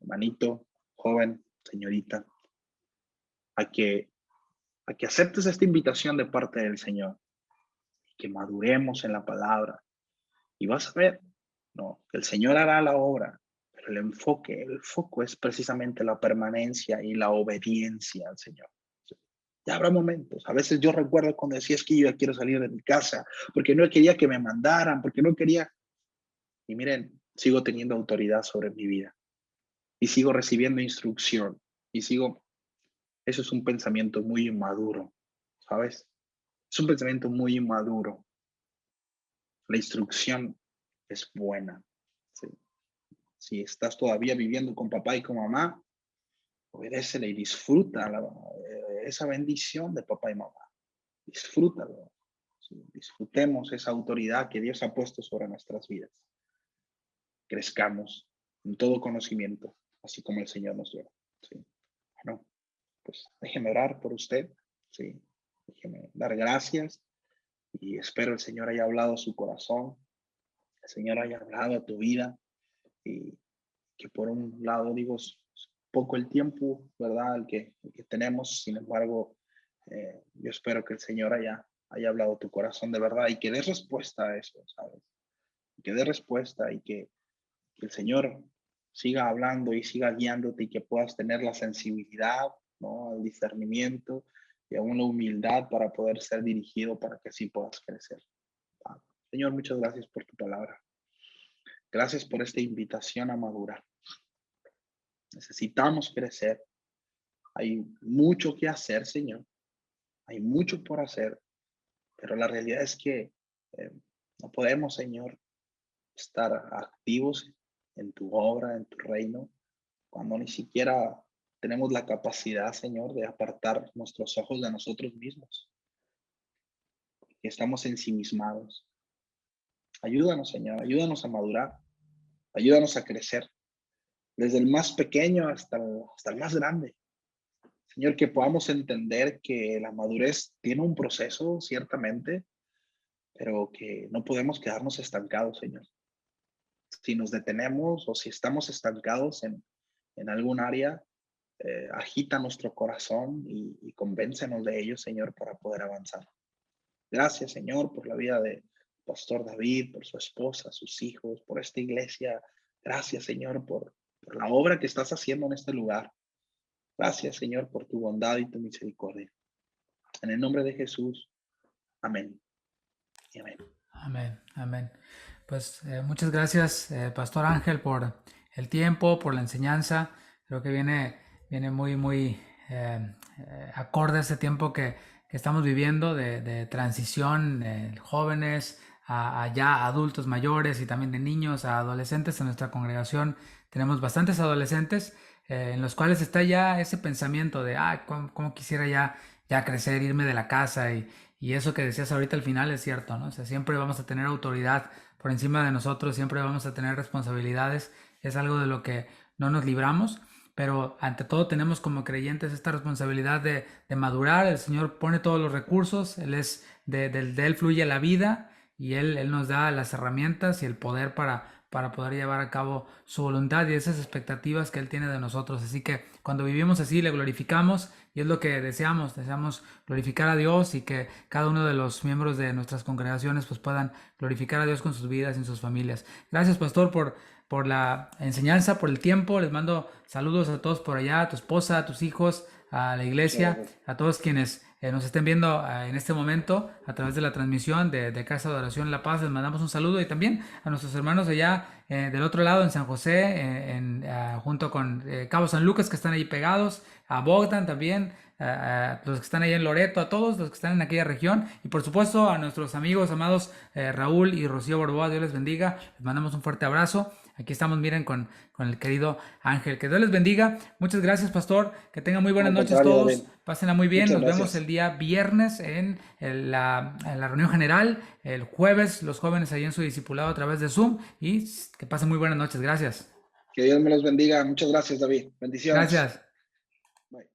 hermanito, joven, señorita, a que aceptes esta invitación de parte del Señor, que maduremos en la palabra y vas a ver, no, que el Señor hará la obra, pero el foco es precisamente la permanencia y la obediencia al Señor. Ya habrá momentos, a veces yo recuerdo cuando decía es que yo ya quiero salir de mi casa, porque no quería que me mandaran, porque no quería, y miren, sigo teniendo autoridad sobre mi vida y sigo recibiendo instrucción y sigo, eso es un pensamiento muy inmaduro, ¿sabes? Es un pensamiento muy inmaduro. La instrucción es buena. ¿Sí? Si estás todavía viviendo con papá y con mamá, obedécele y disfruta esa bendición de papá y mamá. Disfrútalo. ¿Sí? Disfrutemos esa autoridad que Dios ha puesto sobre nuestras vidas. Crezcamos en todo conocimiento, así como el Señor nos dio. ¿Sí? Bueno, pues déjeme orar por usted. ¿Sí? Déjeme dar gracias y espero el Señor haya hablado a su corazón, el Señor haya hablado a tu vida y que por un lado digo, es poco el tiempo, ¿verdad? El que tenemos, sin embargo, yo espero que el Señor haya hablado a tu corazón de verdad y que dé respuesta a eso, ¿sabes? Que dé respuesta y que el Señor siga hablando y siga guiándote y que puedas tener la sensibilidad, ¿no? El discernimiento y aún la humildad para poder ser dirigido para que así puedas crecer. Señor, muchas gracias por tu palabra. Gracias por esta invitación a madurar. Necesitamos crecer. Hay mucho que hacer, Señor. Hay mucho por hacer, pero la realidad es que no podemos, Señor, estar activos en tu obra, en tu reino, cuando ni siquiera tenemos la capacidad, Señor, de apartar nuestros ojos de nosotros mismos. Que estamos ensimismados. Ayúdanos, Señor, ayúdanos a madurar, ayúdanos a crecer, desde el más pequeño hasta el más grande. Señor, que podamos entender que la madurez tiene un proceso, ciertamente, pero que no podemos quedarnos estancados, Señor. Si nos detenemos o si estamos estancados en algún área, agita nuestro corazón y convéncenos de ello, Señor, para poder avanzar. Gracias, Señor, por la vida de Pastor David, por su esposa, sus hijos, por esta iglesia. Gracias, Señor, por la obra que estás haciendo en este lugar. Gracias, Señor, por tu bondad y tu misericordia. En el nombre de Jesús. Amén. Y amén. Amén, amén. Pues muchas gracias, Pastor Ángel, por el tiempo, por la enseñanza. Creo que viene muy acorde a este tiempo que estamos viviendo de transición, jóvenes a ya adultos mayores y también de niños a adolescentes. En nuestra congregación tenemos bastantes adolescentes en los cuales está ya ese pensamiento de, cómo quisiera ya crecer, irme de la casa y eso que decías ahorita al final es cierto, ¿no? O sea, siempre vamos a tener autoridad por encima de nosotros, siempre vamos a tener responsabilidades, es algo de lo que no nos libramos, pero ante todo tenemos como creyentes esta responsabilidad de madurar. El Señor pone todos los recursos, de Él fluye la vida y Él nos da las herramientas y el poder para poder llevar a cabo su voluntad y esas expectativas que Él tiene de nosotros. Así que cuando vivimos así le glorificamos y es lo que deseamos glorificar a Dios y que cada uno de los miembros de nuestras congregaciones pues puedan glorificar a Dios con sus vidas y en sus familias. Gracias, Pastor, por la enseñanza, por el tiempo. Les mando saludos a todos por allá, a tu esposa, a tus hijos, a la iglesia, a todos quienes nos estén viendo en este momento a través de la transmisión de Casa de Oración La Paz. Les mandamos un saludo y también a nuestros hermanos allá del otro lado en San José, junto con Cabo San Lucas que están ahí pegados, a Bogdan también, a los que están ahí en Loreto, a todos los que están en aquella región y por supuesto a nuestros amigos amados Raúl y Rocío Borboa. Dios les bendiga, les mandamos un fuerte abrazo. Aquí estamos, miren, con el querido Ángel. Que Dios les bendiga. Muchas gracias, pastor. Que tengan muy buenas Al noches contrario, todos. David, Pásenla muy bien. muchas Nos vemos el gracias. día viernes en la reunión general. El jueves, los jóvenes ahí en su discipulado a través de Zoom. Y que pasen muy buenas noches. Gracias. Que Dios me los bendiga. Muchas gracias, David. Bendiciones. Gracias. Bye.